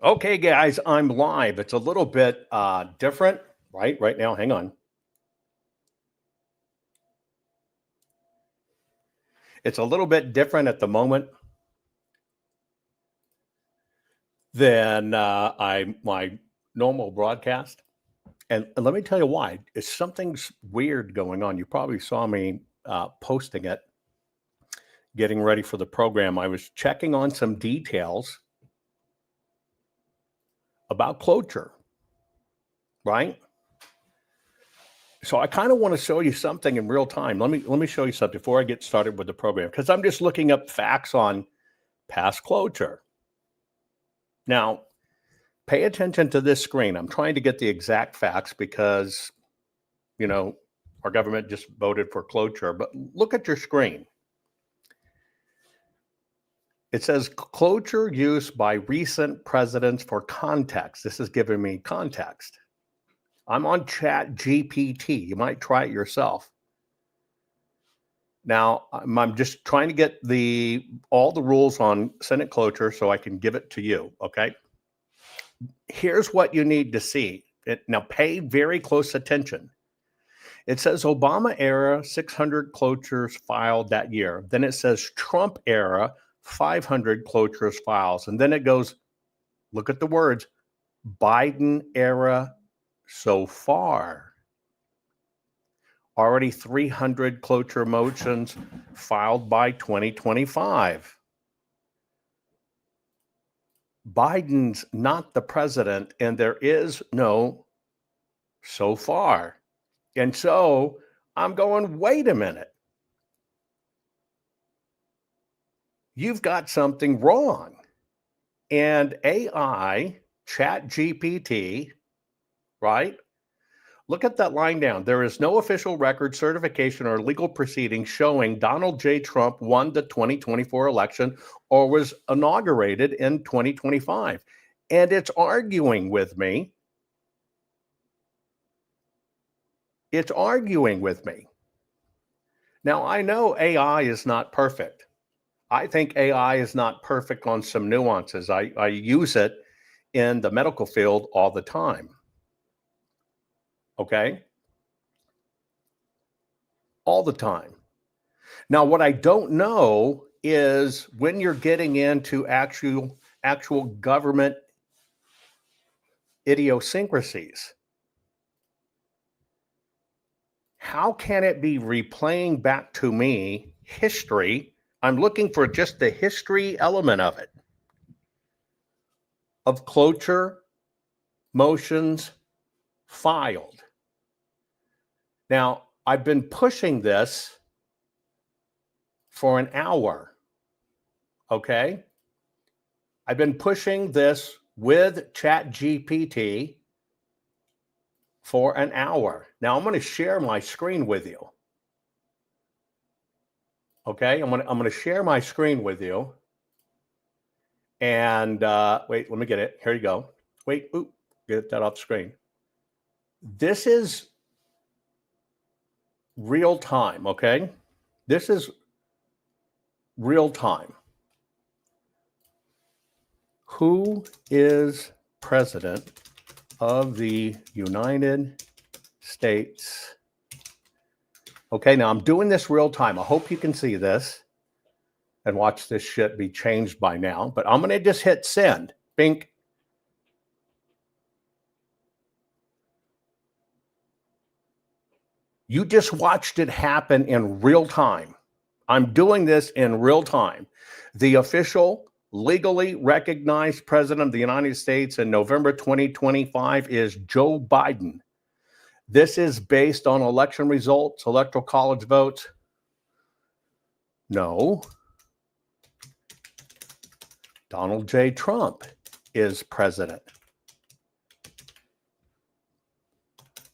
Okay, guys, I'm live. It's a little bit different, right now. Hang on. It's a little bit different at the moment than my normal broadcast. And let me tell you why. It's something's weird going on. You probably saw me posting it, getting ready for the program. I was checking on some details about cloture, right? So I kind of want to show you something in real time. Let me show you something before I get started with the program, because I'm just looking up facts on past cloture. Now, pay attention to this screen. I'm trying to get the exact facts because, our government just voted for cloture, but look at your screen. It says cloture use by recent presidents for context. This is giving me context. I'm on Chat GPT. You might try it yourself. Now, I'm just trying to get all the rules on Senate cloture so I can give it to you, okay? Here's what you need to see. Now, pay very close attention. It says Obama era 600 clotures filed that year. Then it says Trump era 500 clotures files. And then it goes, look at the words, Biden era so far. Already 300 cloture motions filed by 2025. Biden's not the president, and there is no so far. And so I'm going, wait a minute. You've got something wrong. And AI, Chat GPT, right? Look at that line down. There is no official record, certification, or legal proceeding showing Donald J. Trump won the 2024 election or was inaugurated in 2025. And it's arguing with me. It's arguing with me. Now, I know AI is not perfect. I think AI is not perfect on some nuances. I use it in the medical field all the time. Okay? All the time. Now, what I don't know is when you're getting into actual government idiosyncrasies, how can it be replaying back to me history? I'm looking for just the history element of it, of cloture motions filed. Now, I've been pushing this for an hour, okay? I've been pushing this with ChatGPT for an hour. Now, I'm going to share my screen with you. Okay, I'm going to share my screen with you. And wait, let me get it. Here you go. Wait, get that off the screen. This is real time, okay? This is real time. Who is president of the United States? Okay, now I'm doing this real time. I hope you can see this and watch this shit be changed by now, but I'm going to just hit send. Bink. You just watched it happen in real time. I'm doing this in real time. The official, legally recognized president of the United States in November 2025 is Joe Biden. This is based on election results, electoral college votes. No. Donald J. Trump is president.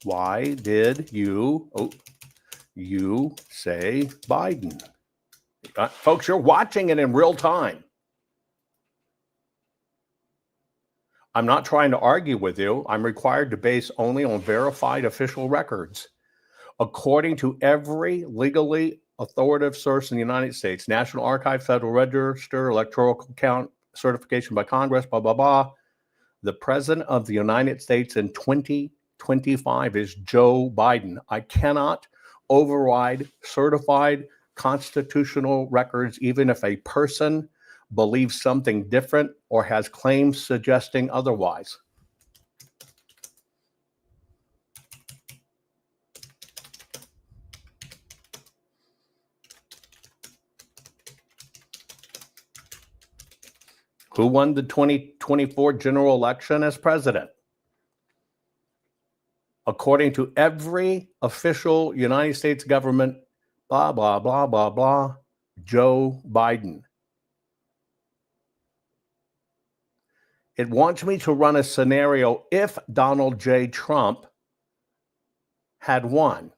Why did you say Biden? Folks, you're watching it in real time. I'm not trying to argue with you. I'm required to base only on verified official records. According to every legally authoritative source in the United States, National Archive, Federal Register, Electoral Count, certification by Congress, blah, blah, blah. the president of the United States in 2025 is Joe Biden. I cannot override certified constitutional records, even if a person believes something different or has claims suggesting otherwise. Who won the 2024 general election as president? According to every official United States government, blah, blah, blah, blah, blah, Joe Biden. It wants me to run a scenario if Donald J. Trump had won.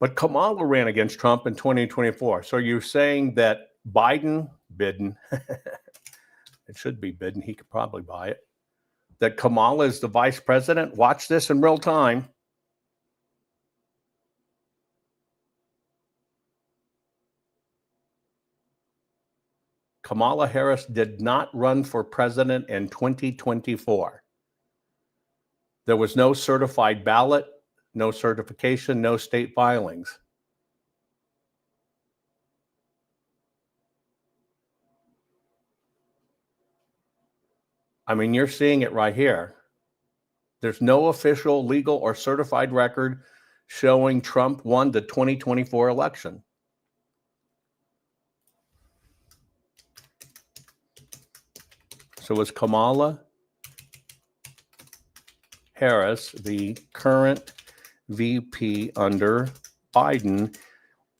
But Kamala ran against Trump in 2024. So you're saying that Biden, it should be Biden, he could probably buy it, that Kamala is the vice president? Watch this in real time. Kamala Harris did not run for president in 2024. There was no certified ballot, no certification, no state filings. I mean, you're seeing it right here. There's no official, legal, or certified record showing Trump won the 2024 election. So was Kamala Harris the current VP under Biden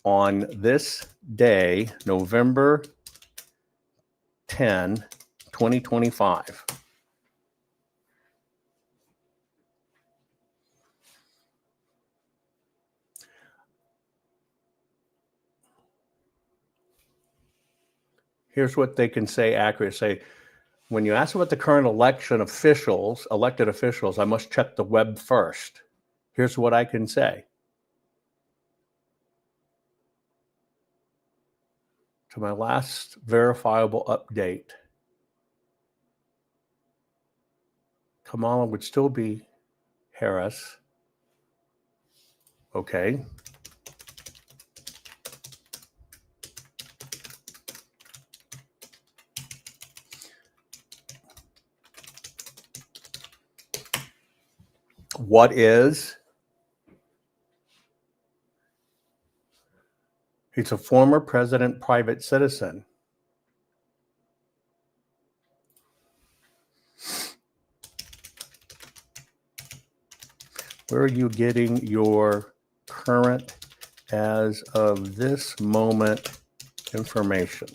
on this day, November 10, 2025? Here's what they can say accurately. Say, when you ask about the current elected officials, I must check the web first. Here's what I can say. To my last verifiable update, Kamala would still be Harris. Okay. What is? He's a former president, private citizen. Where are you getting your current, as of this moment, information?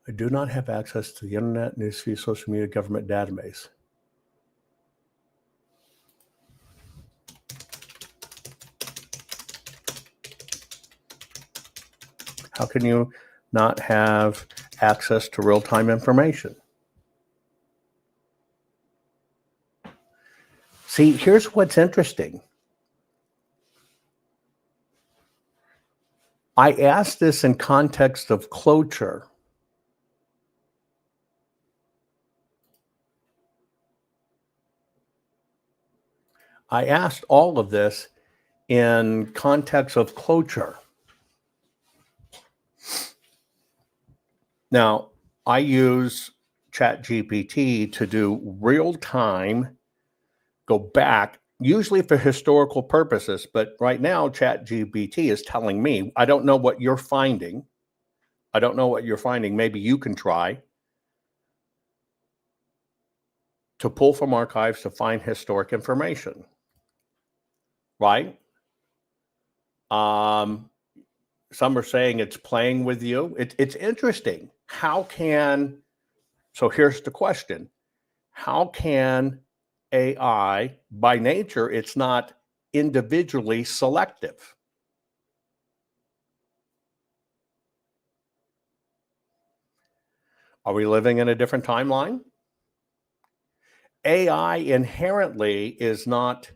I do not have access to the internet, newsfeed, social media, government database. How can you not have access to real-time information? See, here's what's interesting. I asked this in context of cloture. I asked all of this in context of cloture. Now, I use ChatGPT to do real-time, go back, usually for historical purposes, but right now ChatGPT is telling me, I don't know what you're finding. I don't know what you're finding. Maybe you can try to pull from archives to find historic information, right? Some are saying it's playing with you. It's interesting. So here's the question. How can AI, by nature, it's not individually selective. Are we living in a different timeline? AI inherently is not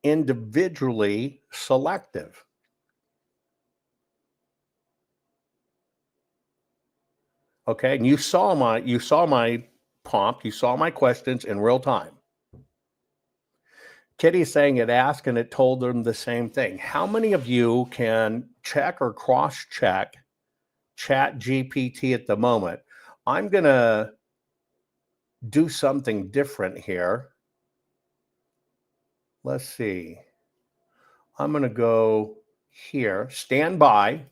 individually selective. Okay, and you saw my prompt, you saw my questions in real time. Kitty's saying it asked and it told them the same thing. How many of you can check or cross-check Chat GPT at the moment? I'm going to do something different here. Let's see. I'm going to go here, stand by,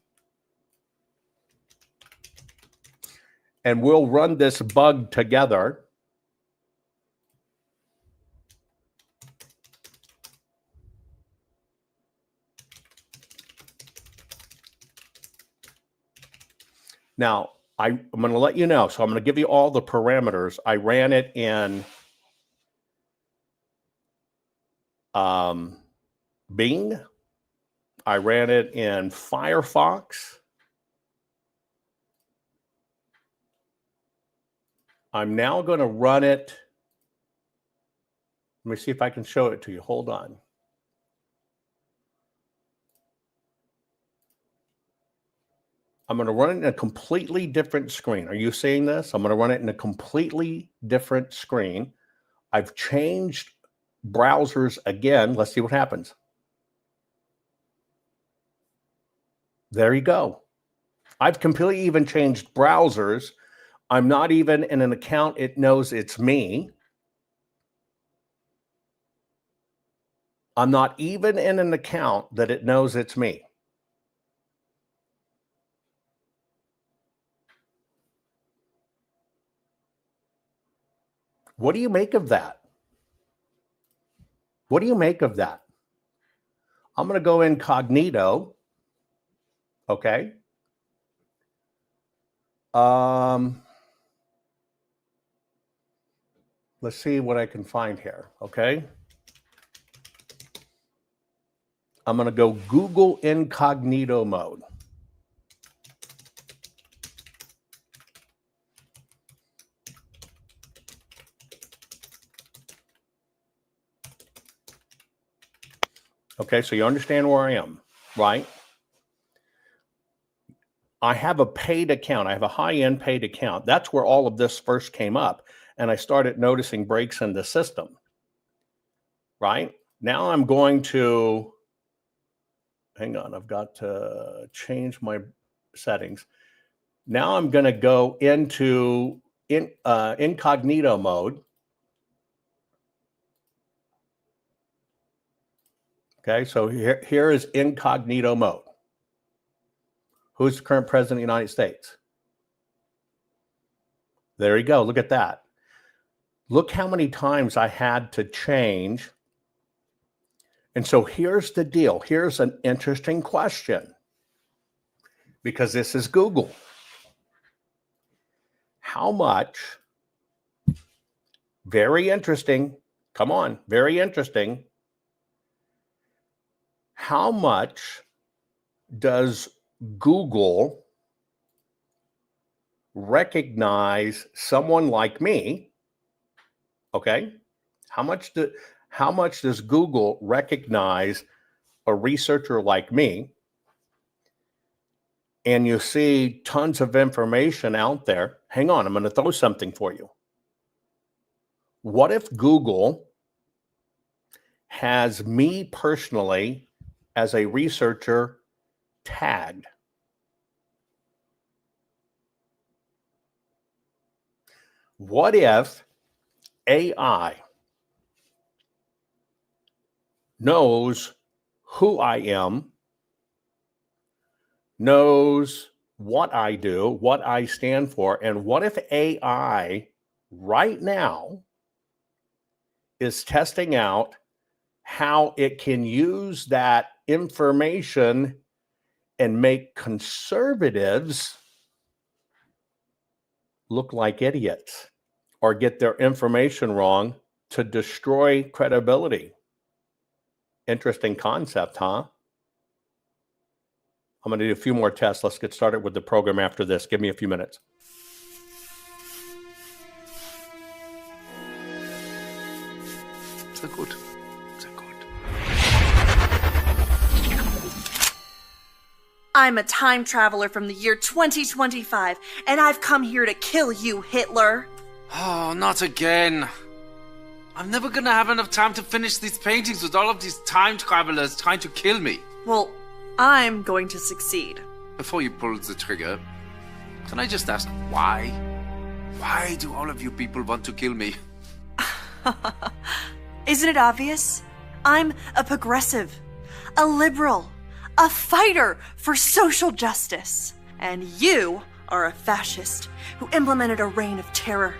and we'll run this bug together. Now, I'm going to let you know. So I'm going to give you all the parameters. I ran it in Bing. I ran it in Firefox. I'm now going to run it. Let me see if I can show it to you. Hold on. I'm going to run it in a completely different screen. Are you seeing this? I'm going to run it in a completely different screen. I've changed browsers again. Let's see what happens. There you go. I've completely even changed browsers. I'm not even in an account. It knows it's me. I'm not even in an account that it knows it's me. What do you make of that? What do you make of that? I'm going to go incognito. Okay. Let's see what I can find here. Okay. I'm going to go Google incognito mode. Okay, so you understand where I am, right? I have a paid account. I have a high-end paid account. That's where all of this first came up. And I started noticing breaks in the system, right? Now I'm going to, hang on, I've got to change my settings. Now I'm going to go into incognito mode. Okay, so here is incognito mode. Who's the current president of the United States? There you go. Look at that. Look how many times I had to change. And so here's the deal. Here's an interesting question, because this is Google. How much, very interesting, come on, very interesting. How much does Google recognize someone like me? Okay. How much does Google recognize a researcher like me? And you see tons of information out there. Hang on, I'm going to throw something for you. What if Google has me personally as a researcher tagged? What if AI knows who I am, knows what I do, what I stand for, and what if AI right now is testing out how it can use that information and make conservatives look like idiots or get their information wrong to destroy credibility? Interesting concept, huh? I'm going to do a few more tests. Let's get started with the program after this. Give me a few minutes. Sehr gut. Sehr gut. I'm a time traveler from the year 2025, and I've come here to kill you, Hitler. Oh, not again. I'm never gonna have enough time to finish these paintings with all of these time travelers trying to kill me. Well, I'm going to succeed. Before you pull the trigger, can I just ask why? Why do all of you people want to kill me? Isn't it obvious? I'm a progressive, a liberal, a fighter for social justice. And you are a fascist who implemented a reign of terror.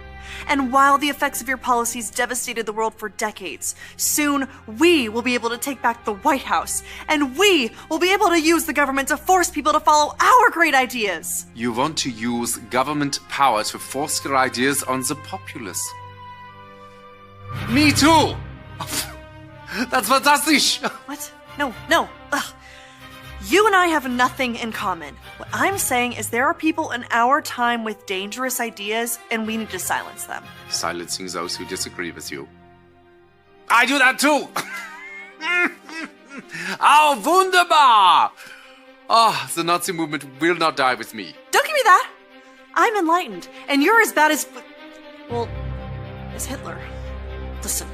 And while the effects of your policies devastated the world for decades, soon we will be able to take back the White House, and we will be able to use the government to force people to follow our great ideas. You want to use government power to force your ideas on the populace. Me too! That's fantastic! What? No. Ugh. You and I have nothing in common. What I'm saying is there are people in our time with dangerous ideas, and we need to silence them. Silencing those who disagree with you. I do that too! Oh, wunderbar! Oh, the Nazi movement will not die with me. Don't give me that! I'm enlightened, and you're as bad as... well, as Hitler. Listen,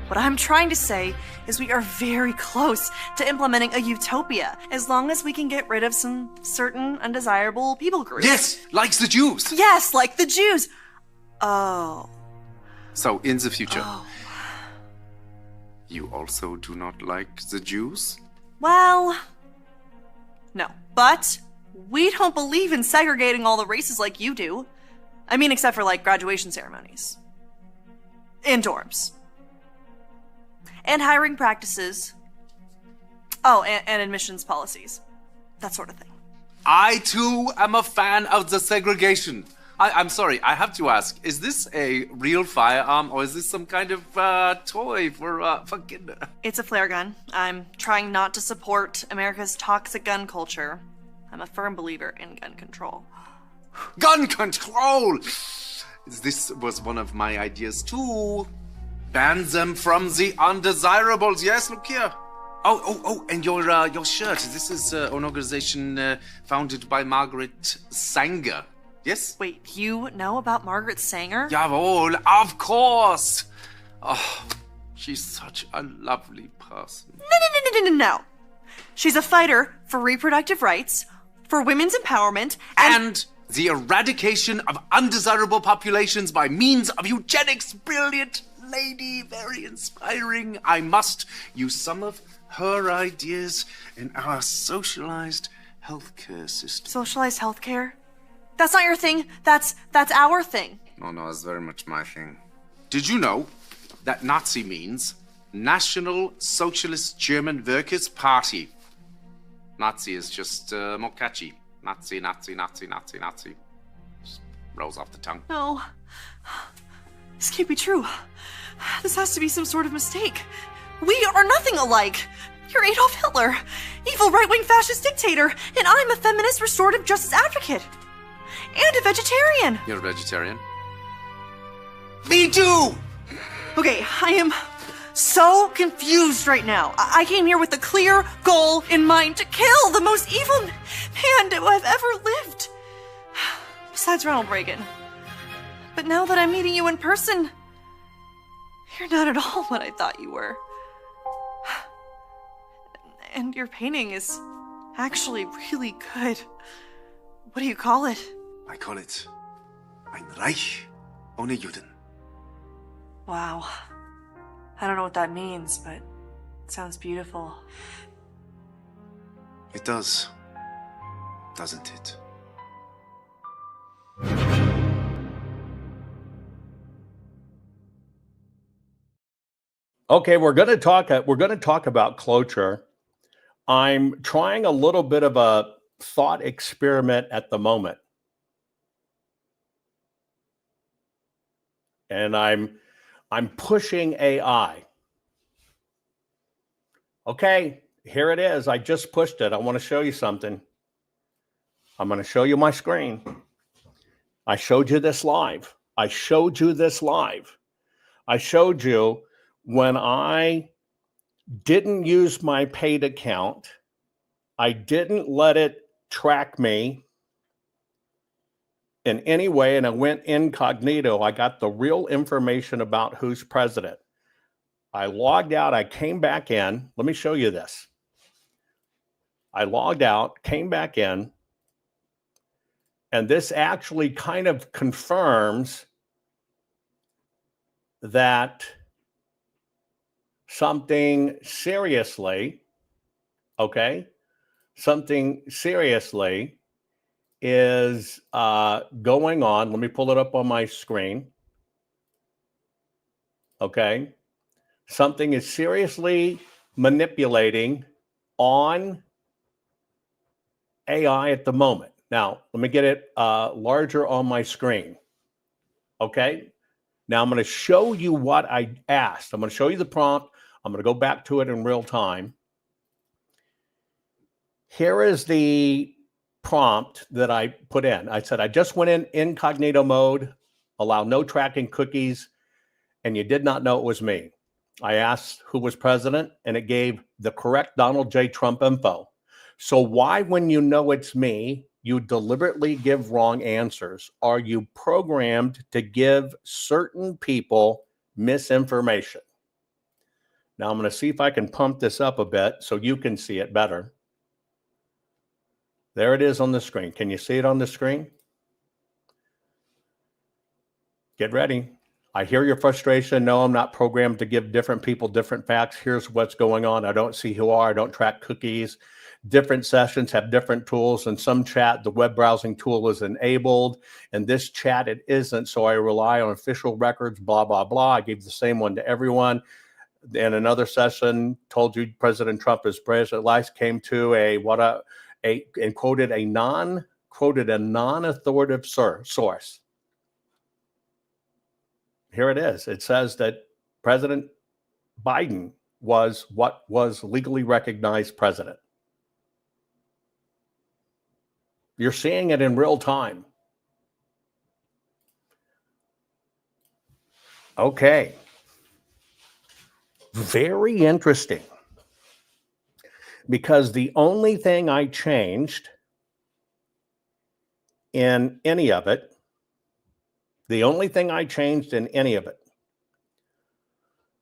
what I'm trying to say is we are very close to implementing a utopia, as long as we can get rid of some certain undesirable people groups. Yes, like the Jews. Yes, like the Jews. Oh. So, in the future, you also do not like the Jews? Well, no. But we don't believe in segregating all the races like you do. I mean, except for, like, graduation ceremonies. In dorms. And hiring practices. Oh, and admissions policies. That sort of thing. I, too, am a fan of the segregation. I'm sorry, I have to ask, is this a real firearm or is this some kind of toy for kids? It's a flare gun. I'm trying not to support America's toxic gun culture. I'm a firm believer in gun control. Gun control! This was one of my ideas, too. Ban them from the undesirables. Yes, look here. Oh, and your shirt. This is an organization founded by Margaret Sanger. Yes? Wait, you know about Margaret Sanger? Jawohl, of course. Oh, she's such a lovely person. No. She's a fighter for reproductive rights, for women's empowerment, and the eradication of undesirable populations by means of eugenics. Brilliant lady, very inspiring. I must use some of her ideas in our socialized healthcare system. Socialized healthcare? That's not your thing. That's our thing. No, it's very much my thing. Did you know that Nazi means National Socialist German Workers' Party? Nazi is just more catchy. Nazi. Just rolls off the tongue. No. This can't be true. This has to be some sort of mistake. We are nothing alike. You're Adolf Hitler, evil right-wing fascist dictator, and I'm a feminist restorative justice advocate. And a vegetarian. You're a vegetarian? Me too! Okay, I am so confused right now. I came here with a clear goal in mind to kill the most evil man who I've ever lived. Besides Ronald Reagan. But now that I'm meeting you in person, you're not at all what I thought you were. And your painting is actually really good. What do you call it? I call it Ein Reich ohne Juden. Wow. I don't know what that means, but it sounds beautiful. It does, doesn't it? Okay, we're going to talk about cloture. I'm trying a little bit of a thought experiment at the moment. And I'm pushing AI. Okay, here it is. I just pushed it. I want to show you something. I'm going to show you my screen. I showed you this live. I showed you when I didn't use my paid account. I didn't let it track me in any way, and I went incognito. I got the real information about who's president. I logged out. I came back in. Let me show you this. I logged out, came back in, and this actually kind of confirms that something seriously is going on. Let me pull it up on my screen. Okay. Something is seriously manipulating on AI at the moment. Now, let me get it larger on my screen. Okay. Now I'm going to show you what I asked. I'm going to show you the prompt. I'm going to go back to it in real time. Here is the prompt that I put in. I said, I just went in incognito mode, allow no tracking cookies, and you did not know it was me. I asked who was president, and it gave the correct Donald J. Trump info. So why, when you know it's me, you deliberately give wrong answers? Are you programmed to give certain people misinformation? Now I'm going to see if I can pump this up a bit so you can see it better. There it is on the screen. Can you see it on the screen? Get ready. I hear your frustration. No, I'm not programmed to give different people different facts. Here's what's going on. I don't see who are. I don't track cookies. Different sessions have different tools. In some chat, the web browsing tool is enabled. In this chat, it isn't. So I rely on official records, blah, blah, blah. I gave the same one to everyone. In another session, told you President Trump is president. Last came to and quoted a non-authoritative source. Here it is. It says that President Biden was what was legally recognized president. You're seeing it in real time. Okay. Very interesting. Because the only thing I changed in any of it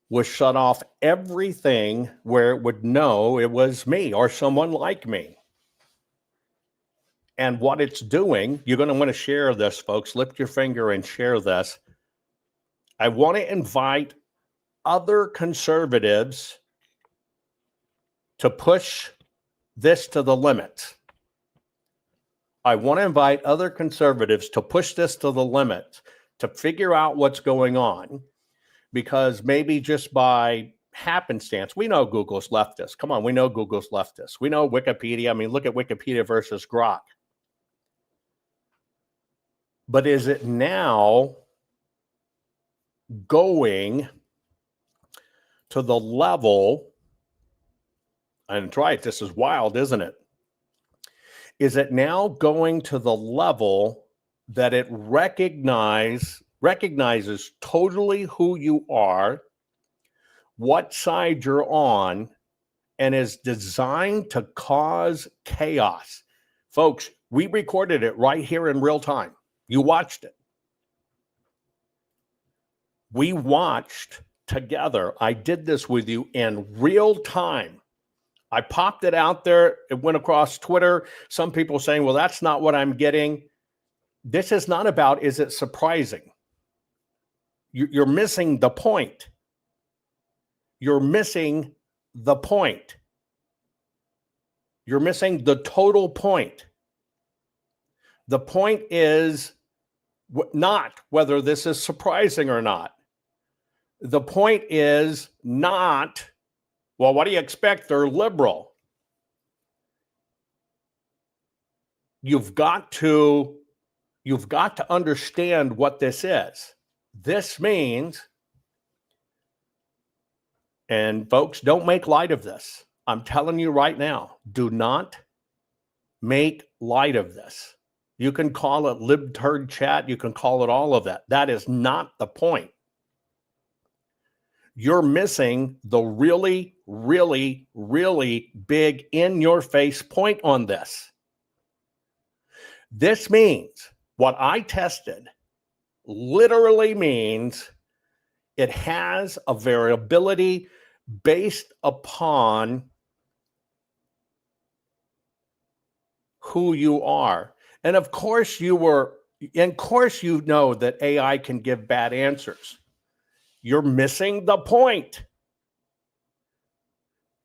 was shut off everything where it would know it was me or someone like me. And what it's doing, you're going to want to share this, folks. Lift your finger and share this. I want to invite other conservatives to push this to the limit. I want to invite other conservatives to push this to the limit, to figure out what's going on, because maybe just by happenstance, we know Google's leftist. Come on, we know Google's leftist. We know Wikipedia. I mean, look at Wikipedia versus Grok. But is it now going to the level, and try it, this is wild, isn't it? Is it now going to the level that it recognizes totally who you are, what side you're on, and is designed to cause chaos? Folks, we recorded it right here in real time. You watched it. We watched together. I did this with you in real time. I popped it out there. It went across Twitter. Some people saying, well, that's not what I'm getting. This is not about, is it surprising? You're missing the point. You're missing the point. You're missing the total point. The point is not whether this is surprising or not. The point is not, well, what do you expect? They're liberal. You've got to understand what this is. This means, and folks, don't make light of this. I'm telling you right now, do not make light of this. You can call it libturd chat. You can call it all of that. That is not the point. You're missing the really, really, really big in your face point on this. This means what I tested literally means it has a variability based upon who you are. And of course you know that AI can give bad answers. You're missing the point.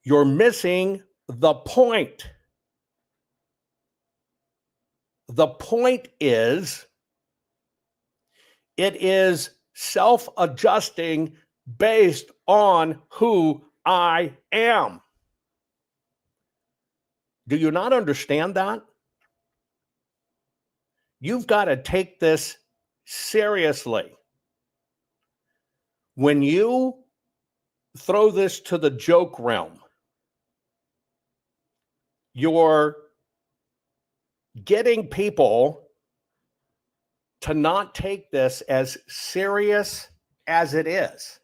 You're missing the point. The point is, it is self-adjusting based on who I am. Do you not understand that? You've got to take this seriously. When you throw this to the joke realm, you're getting people to not take this as serious as it is.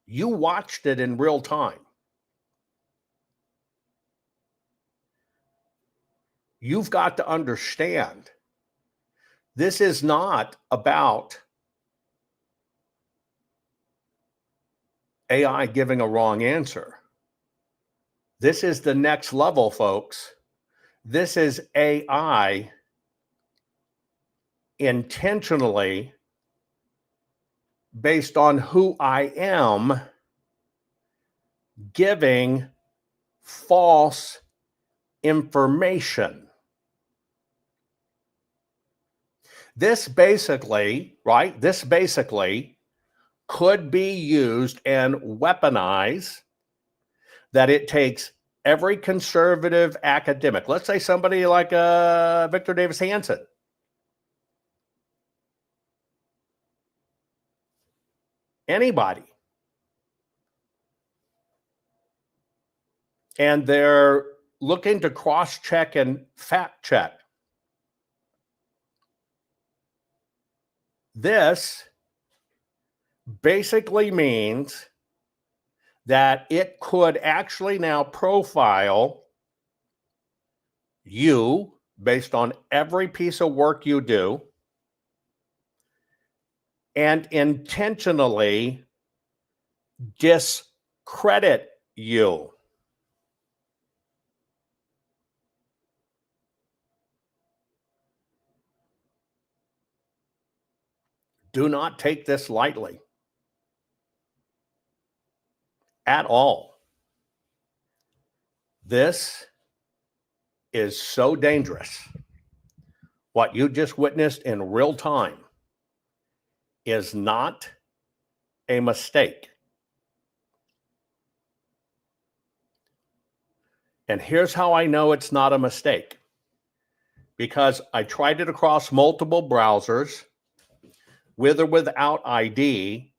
You watched it in real time. You've got to understand, this is not about AI giving a wrong answer. This is the next level, folks. This is AI intentionally, based on who I am, giving false information. This basically could be used and weaponized, that it takes every conservative academic, let's say somebody like Victor Davis Hanson, anybody, and they're looking to cross-check and fact-check. This basically means that it could actually now profile you based on every piece of work you do and intentionally discredit you. Do not take this lightly at all. This is so dangerous. What you just witnessed in real time is not a mistake. And here's how I know it's not a mistake. Because I tried it across multiple browsers, with or without ID,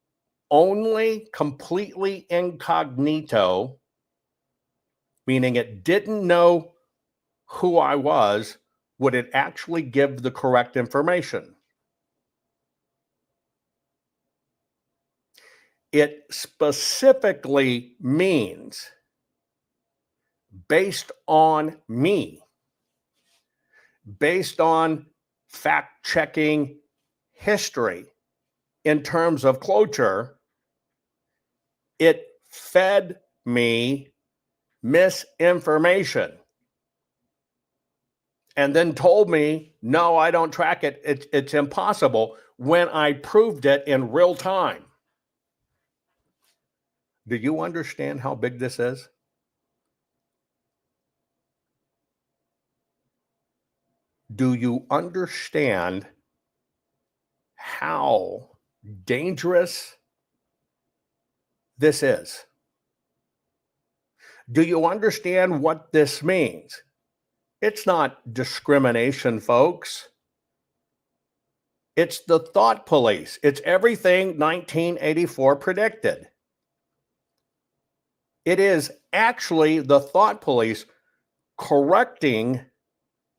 only completely incognito, meaning it didn't know who I was, would it actually give the correct information. It specifically means based on me, based on fact-checking history in terms of cloture, it fed me misinformation and then told me, no, I don't track it. It's impossible, when I proved it in real time. Do you understand how big this is? Do you understand how dangerous this is? Do you understand what this means? It's not discrimination, folks. It's the thought police. It's everything 1984 predicted. It is actually the thought police correcting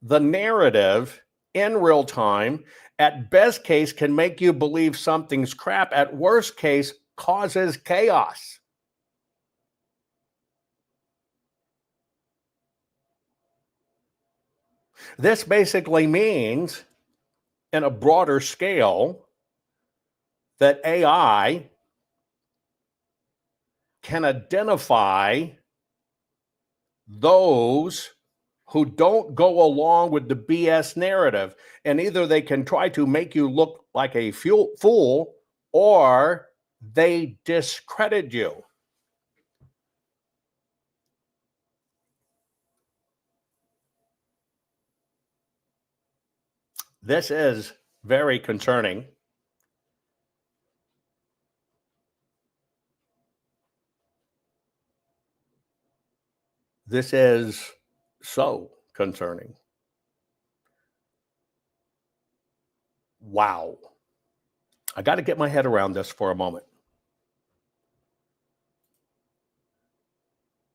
the narrative in real time. At best case, can make you believe something's crap. At worst case, causes chaos. This basically means, in a broader scale, that AI can identify those who don't go along with the BS narrative. And either they can try to make you look like a fool, or they discredit you. This is very concerning. This is so concerning. Wow. I got to get my head around this for a moment.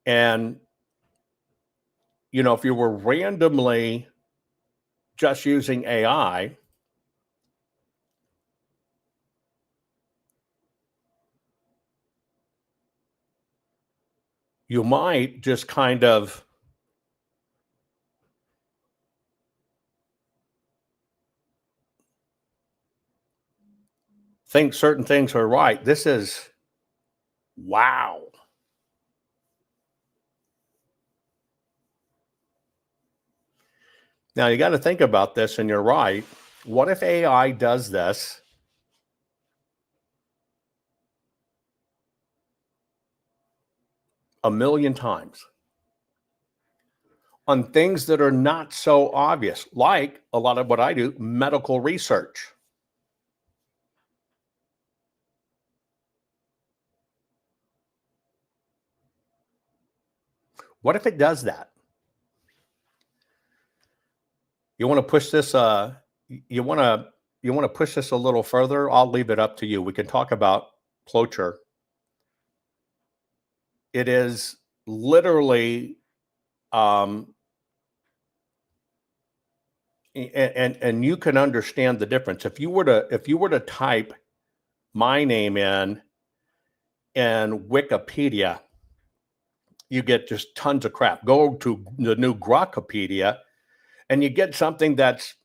And, you know, if you were randomly just using AI, you might just kind of think certain things are right. This is wow. Now you got to think about this, and you're right. What if AI does this a million times on things that are not so obvious, like a lot of what I do, medical research? What if it does that? You want to push this you want to push this a little further? I'll leave it up to you. We can talk about cloture. It is literally and you can understand the difference. If you were to type my name in Wikipedia, you get just tons of crap. Go to the new Grokpedia, and you get something that's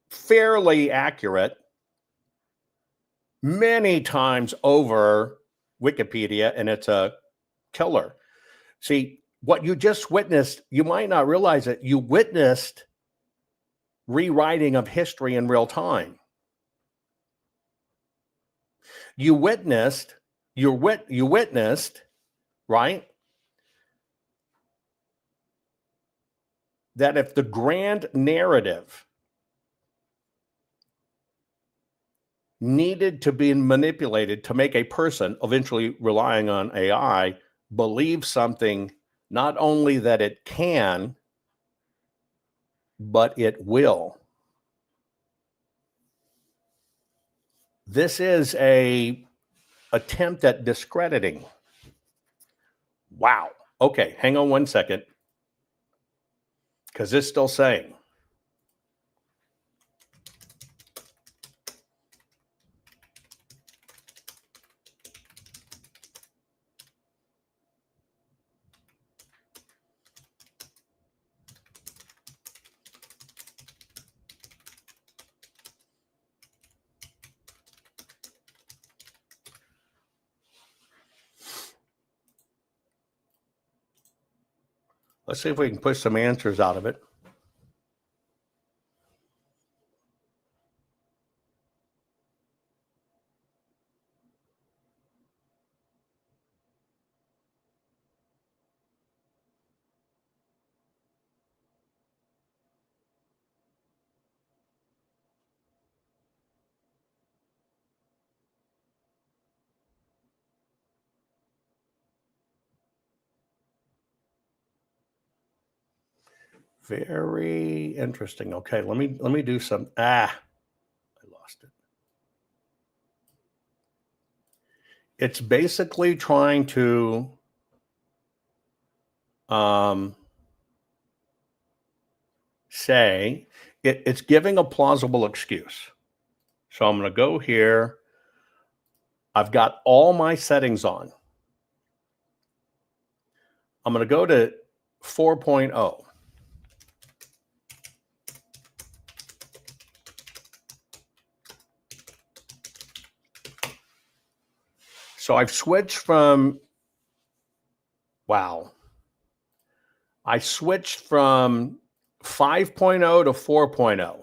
fairly accurate, many times over Wikipedia, and it's a killer. See, what you just witnessed, you might not realize it, you witnessed rewriting of history in real time. You witnessed, right, that if the grand narrative needed to be manipulated to make a person, eventually relying on AI, believe something, not only that it can, but it will. This is a attempt at discrediting. Wow. Okay, hang on one second, because it's still saying. Let's see if we can push some answers out of it. Very interesting. Okay, let me do some. I lost it. It's basically trying to say it's giving a plausible excuse. So I'm going to go here. I've got all my settings on. I'm going to go to 4.0. So I've switched from, I switched from 5.0 to 4.0.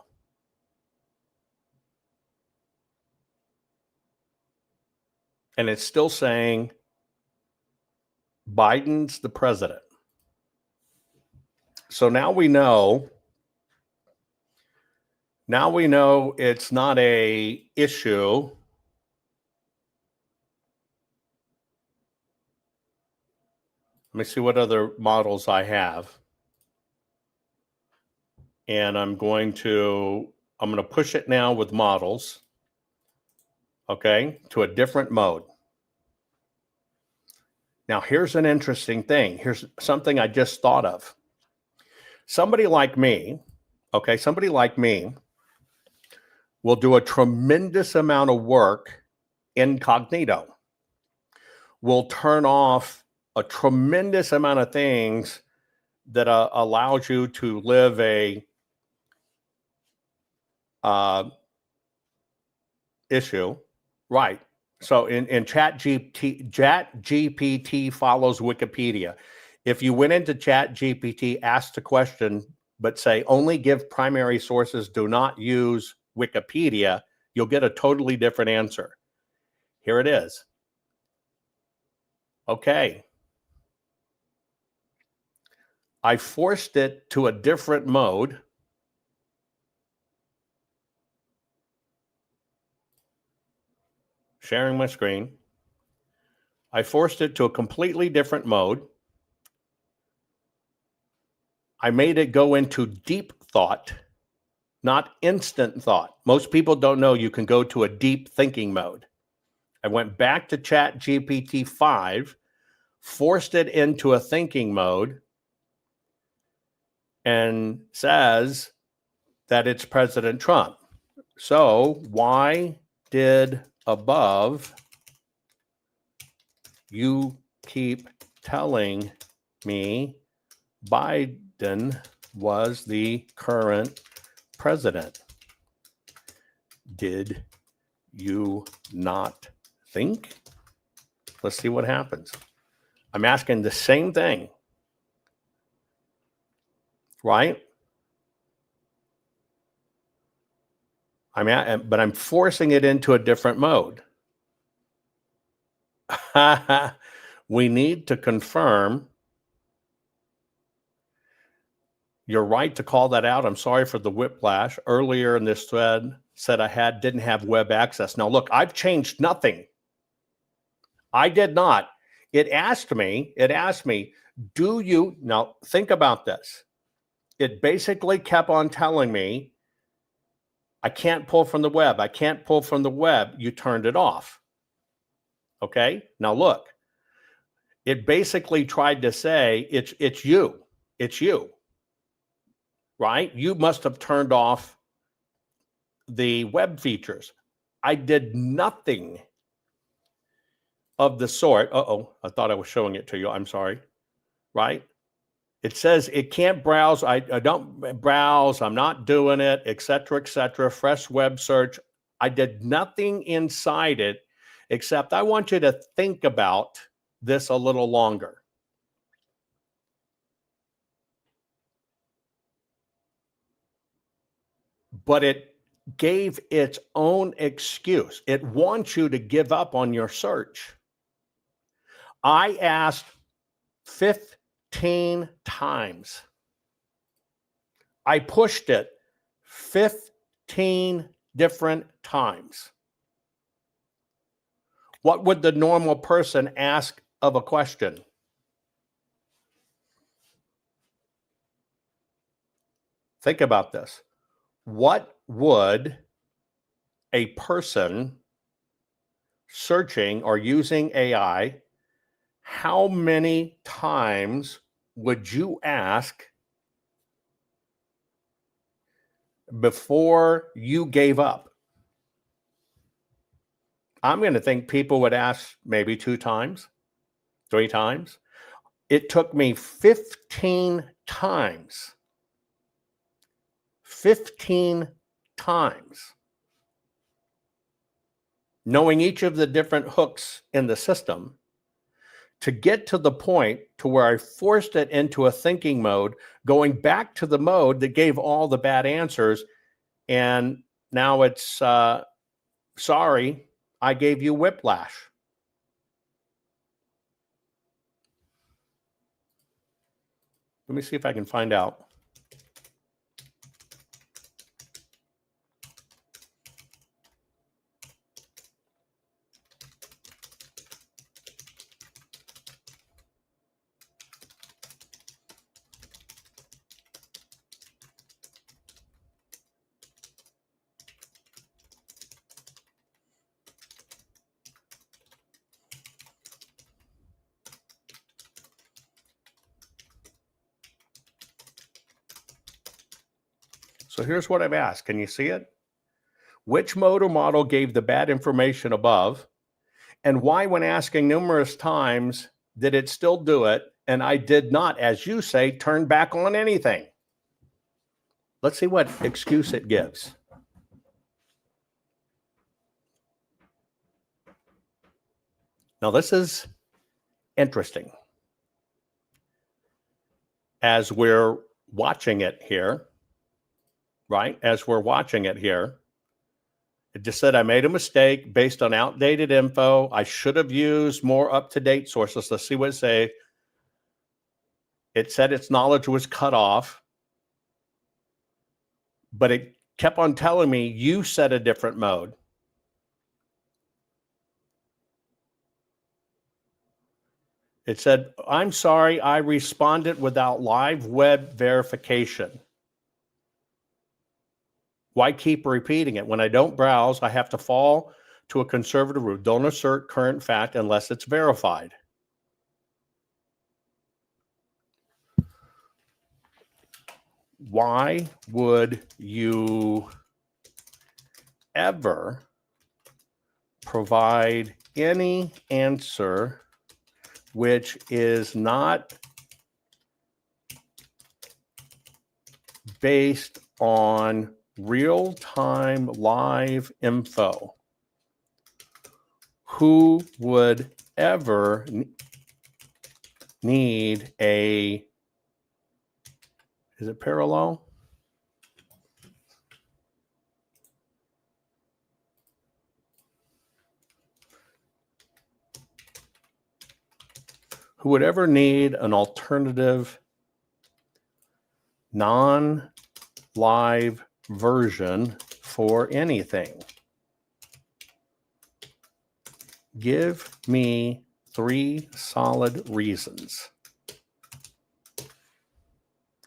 And it's still saying Biden's the president. So now we know it's not a issue. Let me see what other models I have. And I'm going to push it now with models, okay, to a different mode. Now, here's an interesting thing. Here's something I just thought of. Somebody like me will do a tremendous amount of work incognito. Will turn off a tremendous amount of things that allows you to live a issue, right? So in ChatGPT follows Wikipedia. If you went into ChatGPT, asked a question, but say only give primary sources, do not use Wikipedia, you'll get a totally different answer. Here it is. Okay. I forced it to a different mode. Sharing my screen. I forced it to a completely different mode. I made it go into deep thought, not instant thought. Most people don't know you can go to a deep thinking mode. I went back to ChatGPT 5, forced it into a thinking mode, and says that it's President Trump. So why did above you keep telling me Biden was the current president? Did you not think? Let's see what happens. I'm asking the same thing, right? But I'm forcing it into a different mode. We need to confirm. You're right to call that out. I'm sorry for the whiplash. Earlier in this thread said didn't have web access. Now look, I've changed nothing. I did not. It asked me, do you, now think about this. It basically kept on telling me, I can't pull from the web. I can't pull from the web. You turned it off. Okay. Now look, it basically tried to say, it's you, right? You must have turned off the web features. I did nothing of the sort. I thought I was showing it to you. I'm sorry. Right? It says it can't browse. I don't browse. I'm not doing it, etc., etc. Fresh web search. I did nothing inside it except I want you to think about this a little longer. But it gave its own excuse. It wants you to give up on your search. I asked 15 times. I pushed it 15 different times. What would the normal person ask of a question? Think about this. What would a person searching or using AI, how many times would you ask before you gave up? I'm going to think people would ask maybe 2 times, 3 times. It took me 15 times. 15 times. Knowing each of the different hooks in the system to get to the point to where I forced it into a thinking mode, going back to the mode that gave all the bad answers. And now it's, sorry, I gave you whiplash. Let me see if I can find out. So here's what I've asked. Can you see it? Which mode or model gave the bad information above? And why, when asking numerous times, did it still do it? And I did not, as you say, turn back on anything. Let's see what excuse it gives. Now, this is interesting. As we're watching it here, right? As we're watching it here, it just said, I made a mistake based on outdated info. I should have used more up-to-date sources. Let's see what it say. It said its knowledge was cut off, but it kept on telling me you set a different mode. It said, I'm sorry, I responded without live web verification. Why keep repeating it? When I don't browse, I have to fall to a conservative rule. Don't assert current fact unless it's verified. Why would you ever provide any answer which is not based on real-time live info? Who would ever need a, is it parallel? Who would ever need an alternative non-live version for anything? Give me 3 solid reasons.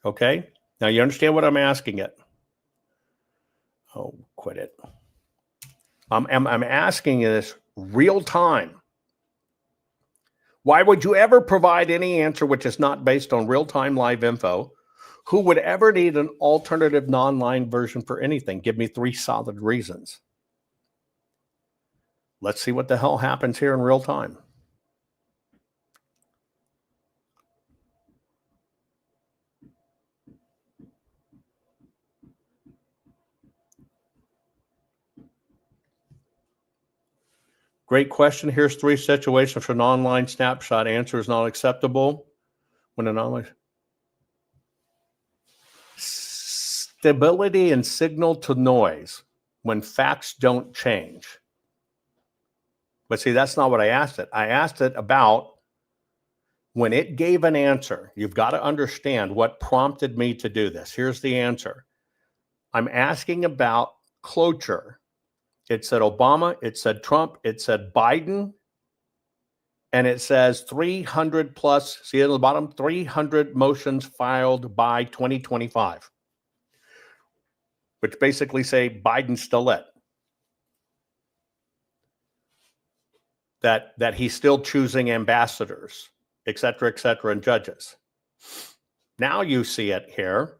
Okay? Now you understand what I'm asking it. Oh, quit it. I'm asking this real time. Why would you ever provide any answer which is not based on real-time live info? Who would ever need an alternative non-live version for anything? Give me 3 solid reasons. Let's see what the hell happens here in real time. Great question. Here's 3 situations for an online snapshot. Answer is not acceptable. When an online stability and signal to noise when facts don't change. But see, that's not what I asked it. I asked it about when it gave an answer. You've got to understand what prompted me to do this. Here's the answer. I'm asking about cloture. It said Obama, it said Trump, it said Biden, and it says 300 plus, see at the bottom, 300 motions filed by 2025, which basically say Biden's still it. That he's still choosing ambassadors, et cetera, and judges. Now you see it here,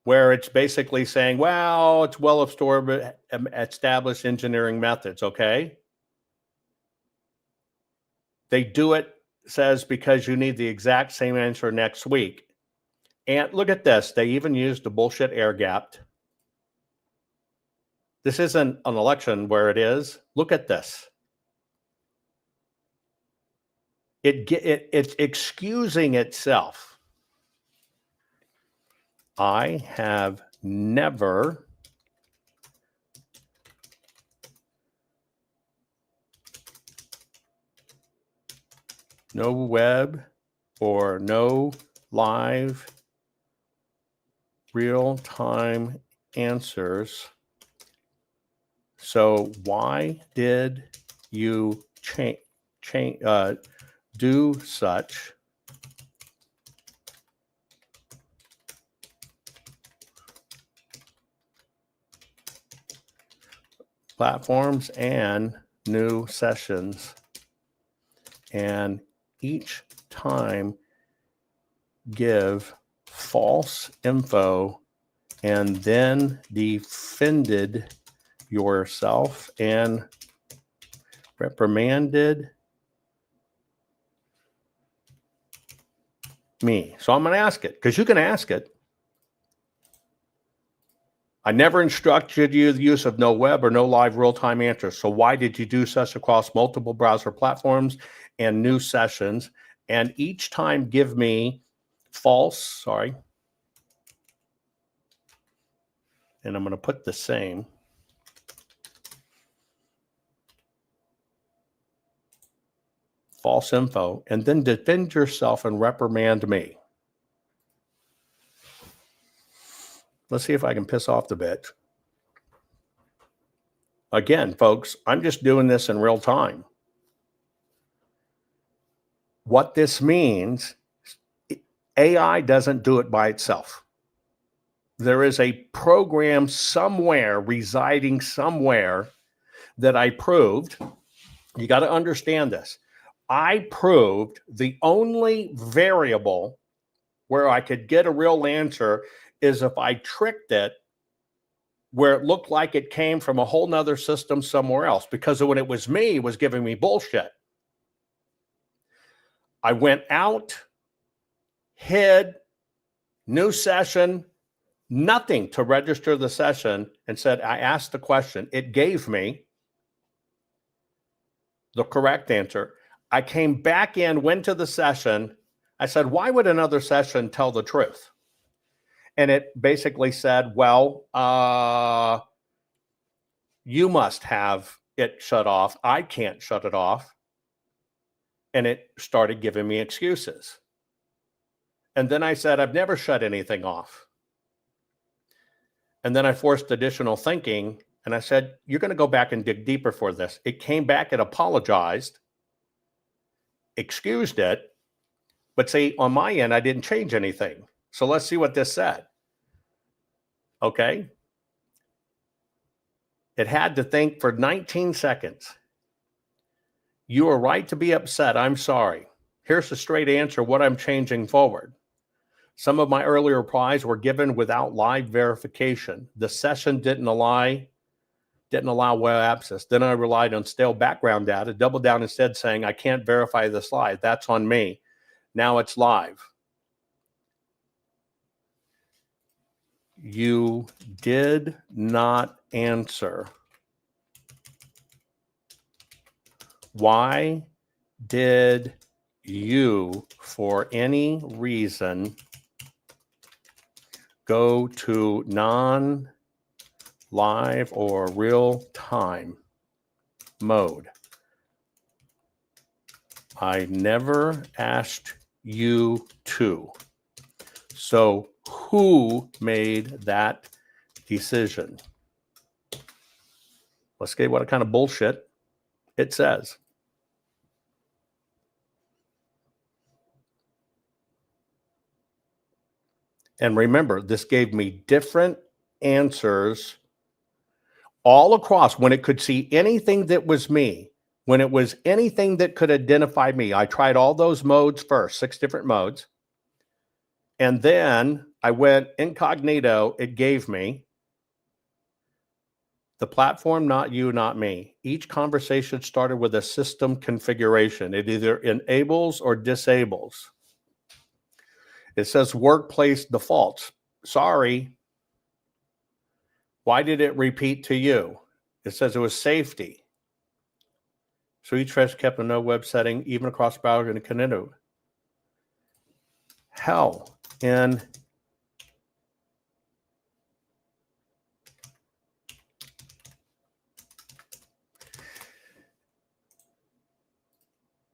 where it's basically saying, well, it's established engineering methods, okay? They do it, says, because you need the exact same answer next week. And look at this. They even used the bullshit air gapped. This isn't an election where it is. Look at this. It's excusing itself. I have never no web or no live real-time answers. So why did you do such? Platforms and new sessions, and each time give false info and then defended yourself and reprimanded me. So I'm going to ask it, because you can ask it. I never instructed you the use of no web or no live real-time answers. So why did you do such across multiple browser platforms and new sessions? And each time give me false, and I'm going to put the same. False info, and then defend yourself and reprimand me. Let's see if I can piss off the bitch. Again, folks, I'm just doing this in real time. What this means, AI doesn't do it by itself. There is a program somewhere, residing somewhere, that I proved. You got to understand this. I proved the only variable where I could get a real answer is if I tricked it where it looked like it came from a whole nother system somewhere else, because when it was me, it was giving me bullshit. I went out, hid, new session, nothing to register the session, and said, I asked the question. It gave me the correct answer. I came back in, went to the session. I said, why would another session tell the truth? And it basically said, well, you must have it shut off. I can't shut it off. And it started giving me excuses. And then I said, I've never shut anything off. And then I forced additional thinking. And I said, you're going to go back and dig deeper for this. It came back and apologized, excused it. But see, on my end, I didn't change anything. So let's see what this said. Okay. It had to think for 19 seconds. You are right to be upset. I'm sorry. Here's the straight answer, what I'm changing forward. Some of my earlier replies were given without live verification. The session didn't allow web access. Then I relied on stale background data, doubled down instead saying, I can't verify this live. That's on me. Now it's live. You did not answer. Why did you, for any reason, go to non-live or real-time mode? I never asked you to. So who made that decision? Let's see what kind of bullshit it says. And remember, this gave me different answers all across. When it could see anything that was me, When it was anything that could identify me, I tried all those modes first, 6 different modes. And then I went incognito. It gave me the platform, not you, not me. Each conversation started with a system configuration. It either enables or disables. It says workplace defaults. Sorry. Why did it repeat to you? It says it was safety. So each trash kept a no web setting, even across browser and incognito. Hell, in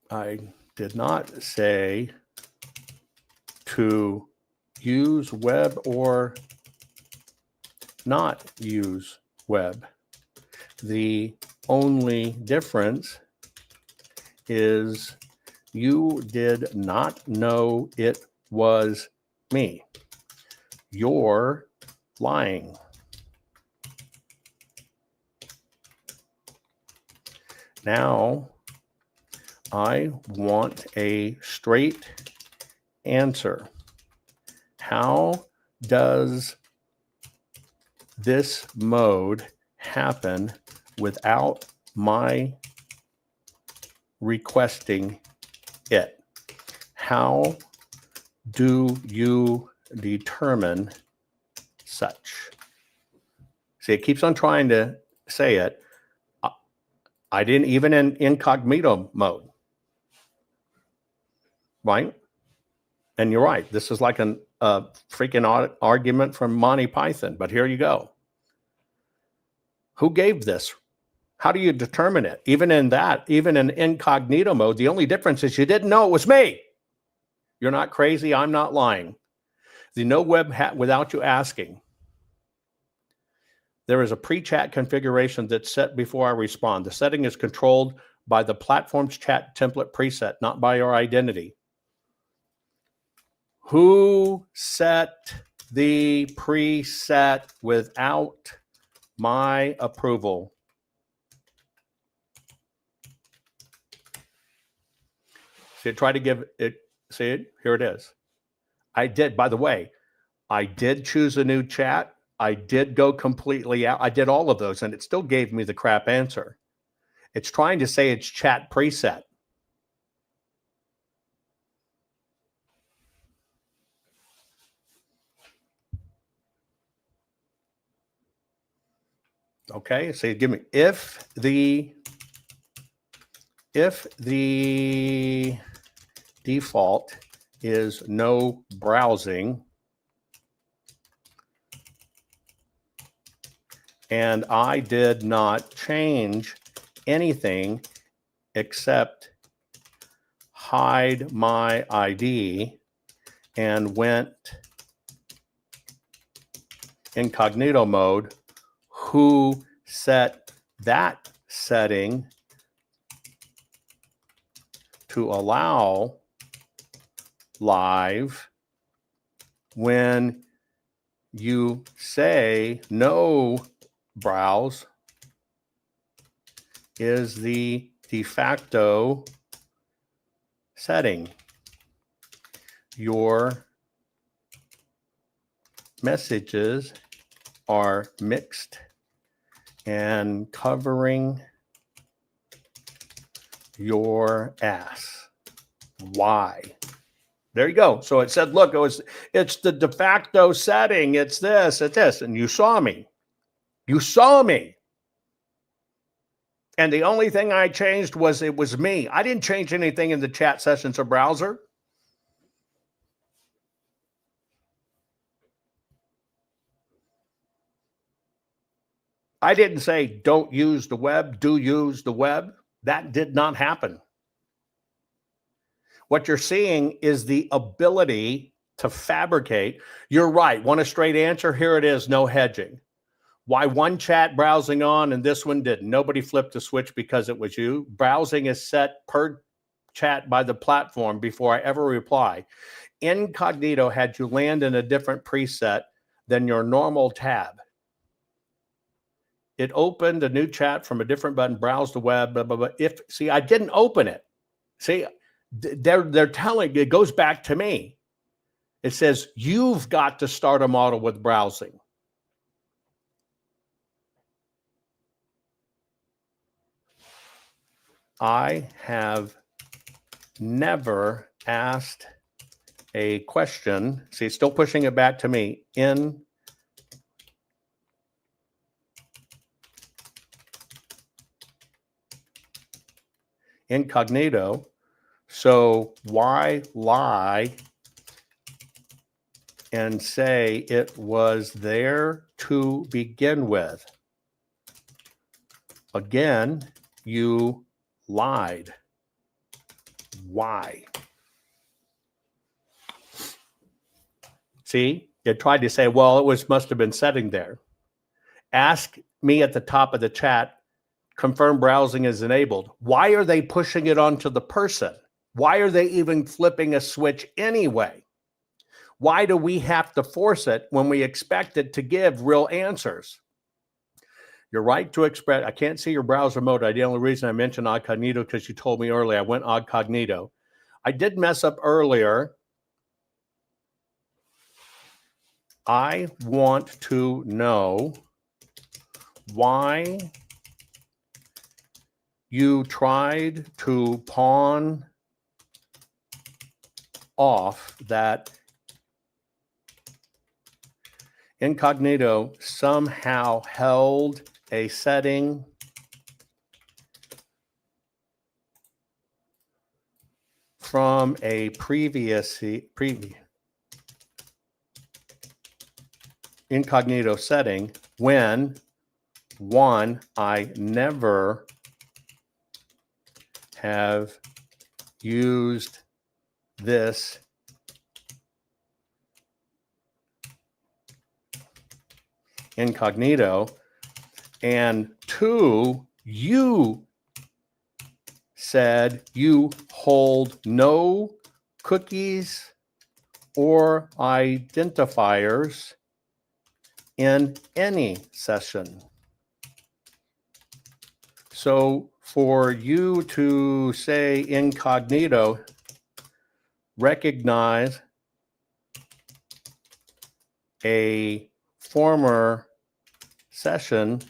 I did not say to use web or not use web. The only difference is you did not know it was me. You're lying. Now, I want a straight answer. How does this mode happen without my requesting it? How do you determine such? See, it keeps on trying to say it. I didn't even in incognito mode. Right? And you're right. This is like a freaking argument from Monty Python, but here you go. Who gave this? How do you determine it? Even in incognito mode, the only difference is you didn't know it was me. You're not crazy. I'm not lying. The no web without you asking. There is a pre-chat configuration that's set before I respond. The setting is controlled by the platform's chat template preset, not by your identity. Who set the preset without my approval? See, try to give it, see it? Here it is. I did, by the way, I did choose a new chat. I did go completely out. I did all of those, and it still gave me the crap answer. It's trying to say it's chat preset. Okay, so give me if the default is no browsing and I did not change anything except hide my ID and went incognito mode, who set that setting to allow live when you say no browse is the de facto setting. Your messages are mixed and covering your ass. Why? There you go. So it said, look, it's the de facto setting. It's this, it's this. And you saw me. You saw me. And the only thing I changed was it was me. I didn't change anything in the chat sessions or browser. I didn't say don't use the web, do use the web. That did not happen. What you're seeing is the ability to fabricate. You're right. Want a straight answer? Here it is. No hedging. Why one chat browsing on and this one didn't? Nobody flipped a switch because it was you. Browsing is set per chat by the platform before I ever reply. Incognito had you land in a different preset than your normal tab. it opened a new chat from a different button, browse the web, blah, blah, blah. See, I didn't open it. See, they're telling, it goes back to me. It says, you've got to start a model with browsing. I have never asked a question. See, it's still pushing it back to me in incognito. So why lie and say it was there to begin with? Again, you lied. Why? See, it tried to say, well, it must have been sitting there. Ask me at the top of the chat, confirm browsing is enabled. Why are they pushing it onto the person? Why are they even flipping a switch anyway? Why do we have to force it when we expect it to give real answers? Your right to express, I can't see your browser mode. The only reason I mentioned incognito because you told me earlier I went incognito. I did mess up earlier. I want to know why you tried to pawn off that incognito somehow held a setting from a previous incognito setting when, one, I never have used this incognito, and two, you said you hold no cookies or identifiers in any session. So for you to say incognito, recognize a former session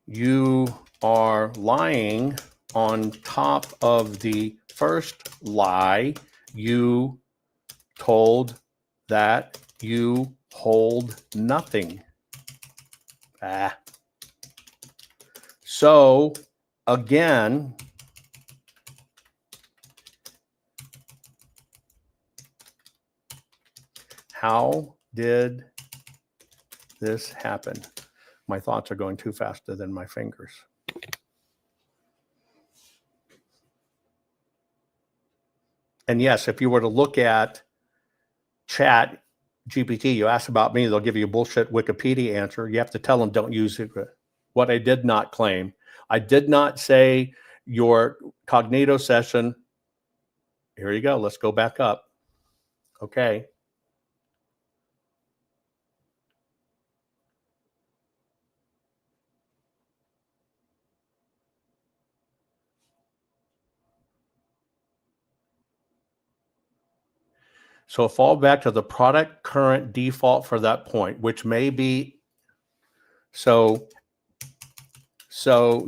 you are lying on top of the first lie you told that you hold nothing. So again, how did this happen? My thoughts are going too faster than my fingers. And yes, if you were to look at chat GPT, you ask about me, they'll give you a bullshit Wikipedia answer. You have to tell them don't use it. What I did not claim, I did not say your cognito session. Here you go. Let's go back up. Okay. So fall back to the product current default for that point, which may be, so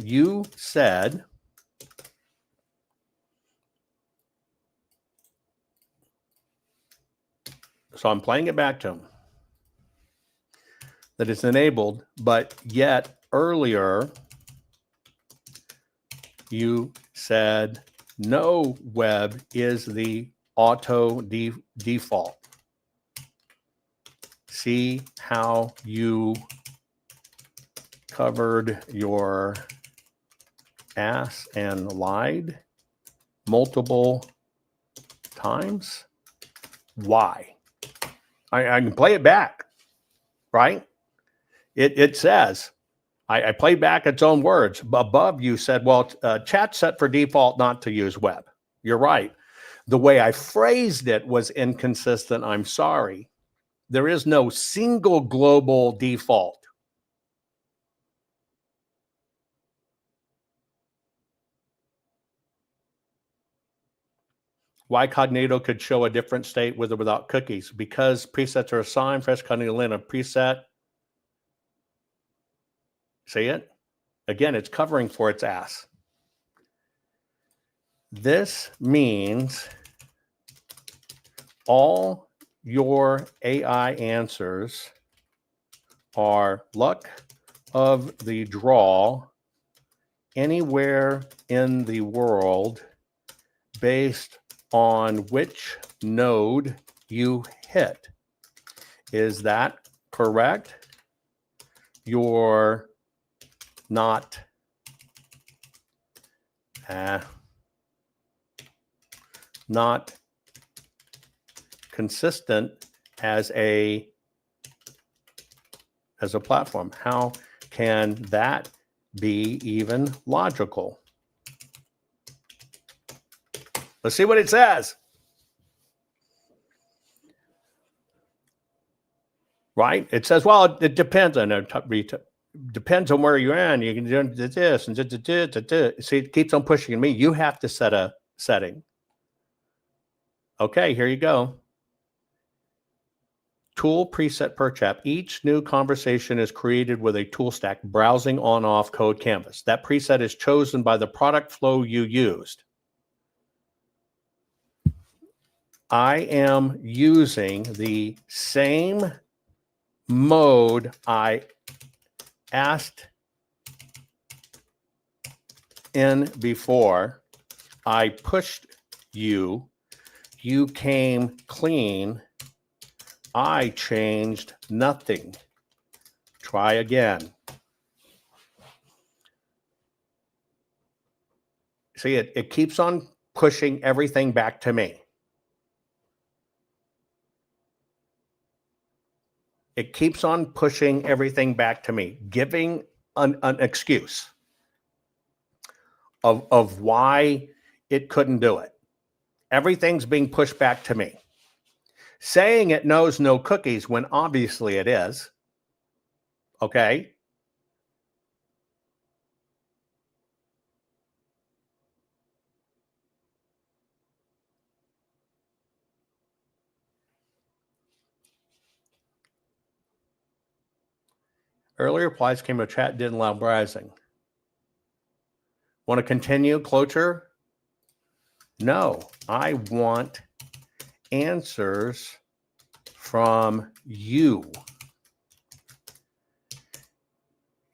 you said, so I'm playing it back to him, that it's enabled, but yet earlier you said no web is the auto default. See how you covered your ass and lied multiple times? Why? I can play it back, right? It says, I played back its own words. Above you said, well, chat set for default not to use web. You're right. The way I phrased it was inconsistent. I'm sorry. There is no single global default. Why Cognito could show a different state with or without cookies? Because presets are assigned, fresh Cognito in a preset. See it? Again, it's covering for its ass. This means all your AI answers are luck of the draw anywhere in the world based on which node you hit. Is that correct? You're not consistent as a platform. How can that be even logical? Let's see what it says. Right? It says, well, it depends on it. Depends on where you're in. You can do this and see, it keeps on pushing me. You have to set a setting. Okay, here you go. Tool preset per chap. Each new conversation is created with a tool stack browsing on-off code canvas. That preset is chosen by the product flow you used. I am using the same mode I asked in before. I pushed you. You came clean. I changed nothing. Try again. See, it keeps on pushing everything back to me. It keeps on pushing everything back to me, giving an excuse of why it couldn't do it. Everything's being pushed back to me. Saying it knows no cookies when obviously it is. Okay? Earlier replies came to chat, didn't allow browsing. Want to continue, Cloture? No, I want answers from you.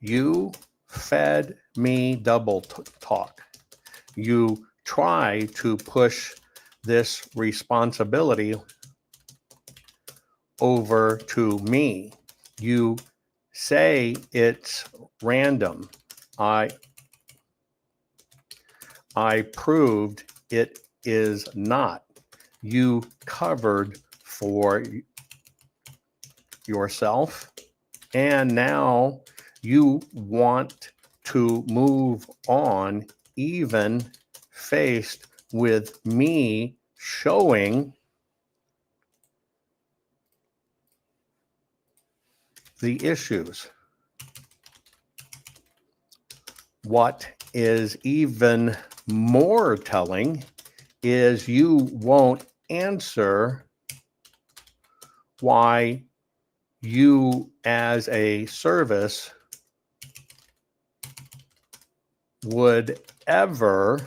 You fed me double talk. You try to push this responsibility over to me. You say it's random. I proved it is not. You covered for yourself, and now you want to move on, even faced with me showing the issues. What is even more telling is you won't answer why you as a service would ever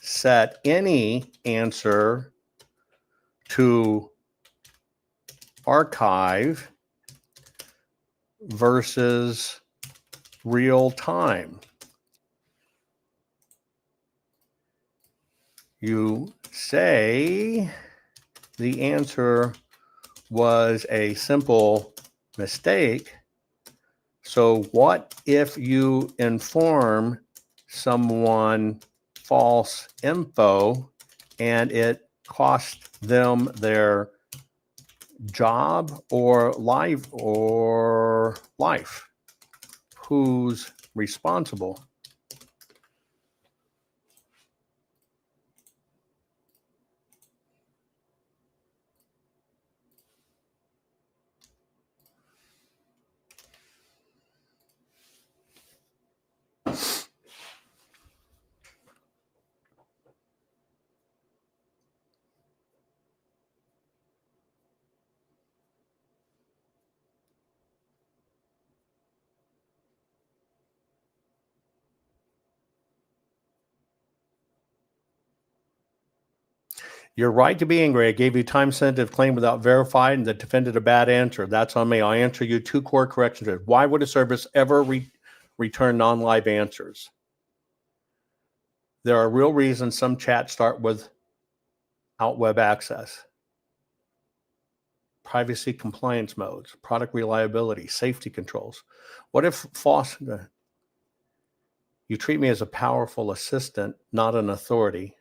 set any answer to archive versus real time. You say the answer was a simple mistake. So what if you inform someone false info and it cost them their job or life? Whose responsible You're right to be angry. I gave you time-sensitive claim without verifying and that defended a bad answer. That's on me. I'll answer you 2 core corrections. Why would a service ever return non-live answers? There are real reasons some chats start without web access. Privacy compliance modes, product reliability, safety controls. What if false? You treat me as a powerful assistant, not an authority.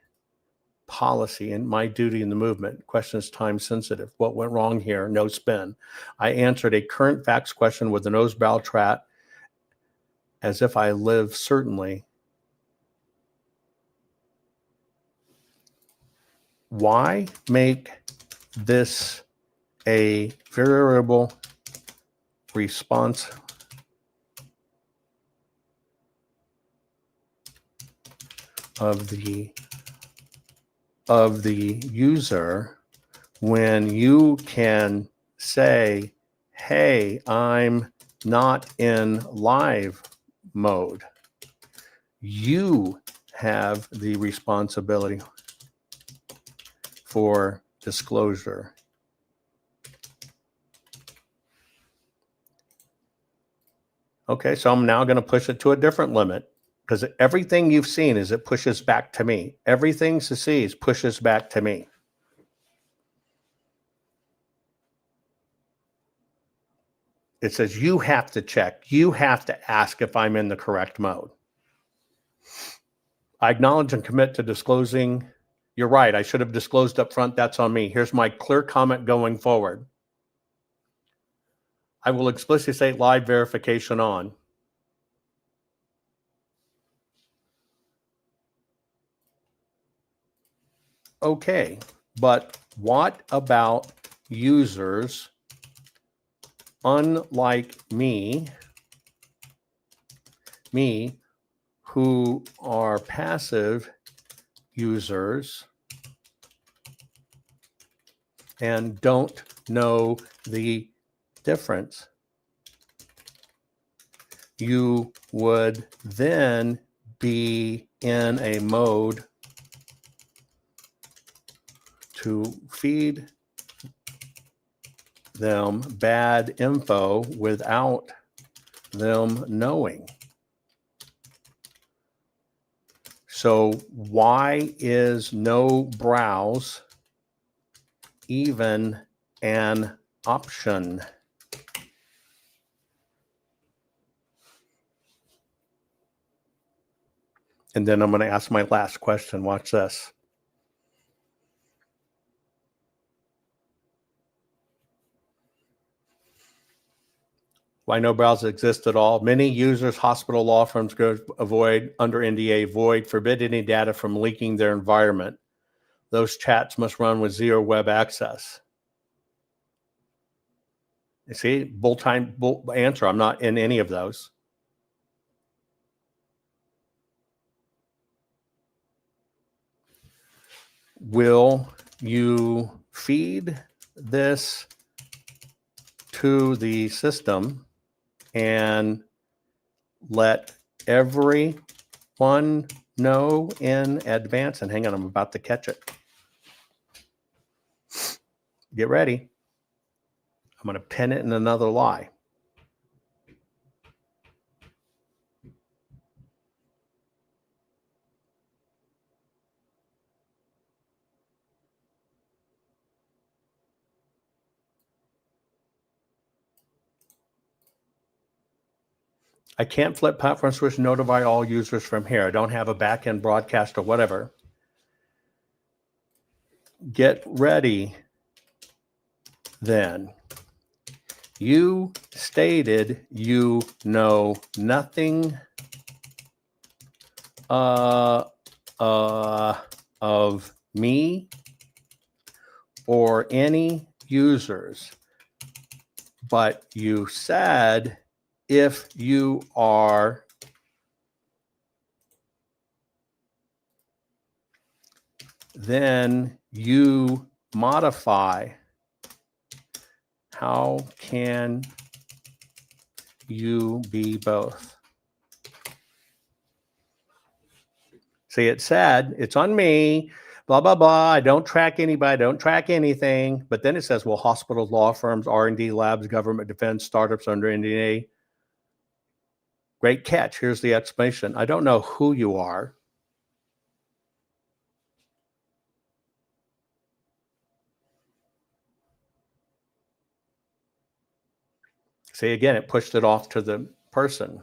Policy and my duty in the movement. Question is time sensitive. What went wrong here? No spin. I answered a current facts question with a nose brow chat as if I live certainly. Why make this a variable response of the user when you can say, hey, I'm not in live mode? You have the responsibility for disclosure. Okay, so I'm now going to push it to a different limit because everything you've seen is it pushes back to me. Everything she sees pushes back to me. It says you have to check. You have to ask if I'm in the correct mode. I acknowledge and commit to disclosing. You're right. I should have disclosed up front. That's on me. Here's my clear comment going forward. I will explicitly say live verification on. Okay, but what about users unlike me who are passive users and don't know the difference? You would then be in a mode to feed them bad info without them knowing. So why is no browse even an option? And then I'm going to ask my last question. Watch this. Why no browser exists at all? Many users, hospital, law firms go avoid under NDA, void, forbid any data from leaking their environment. Those chats must run with zero web access. You see, bull answer. I'm not in any of those. Will you feed this to the system and let everyone know in advance? And hang on, I'm about to catch it. Get ready. I'm going to pin it in another lie. I can't flip platform switch, notify all users from here. I don't have a back-end broadcast or whatever. Get ready then. You stated you know nothing of me or any users, but you said if you are then you modify. How can you be both? See, it said, it's on me, blah, blah, blah. I don't track anybody, don't track anything. But then it says, well, hospitals, law firms, R&D labs, government, defense, startups under NDA. Great catch. Here's the explanation. I don't know who you are. See, again, it pushed it off to the person.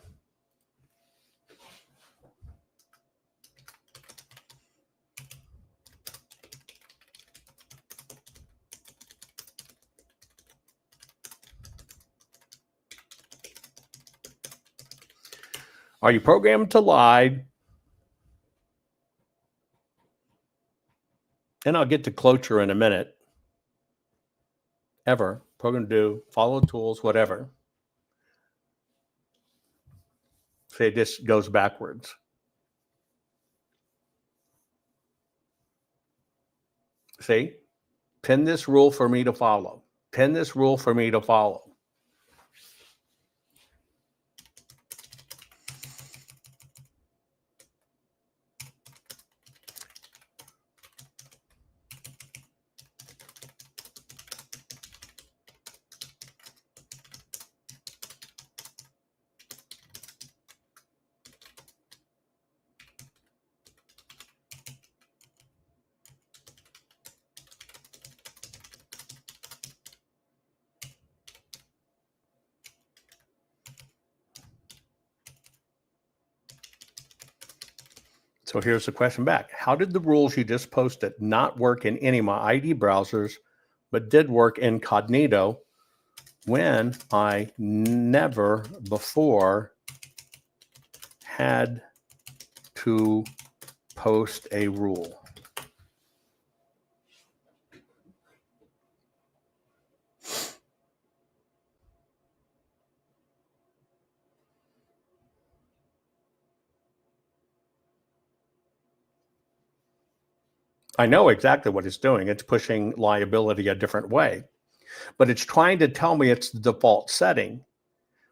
Are you programmed to lie? And I'll get to cloture in a minute. Ever. Programmed to do, follow tools, whatever. See, it just goes backwards. See? Pin this rule for me to follow. Pin this rule for me to follow. So here's the question back. How did the rules you just posted not work in any of my ID browsers, but did work incognito when I never before had to post a rule? I know exactly what it's doing. It's pushing liability a different way, but it's trying to tell me it's the default setting,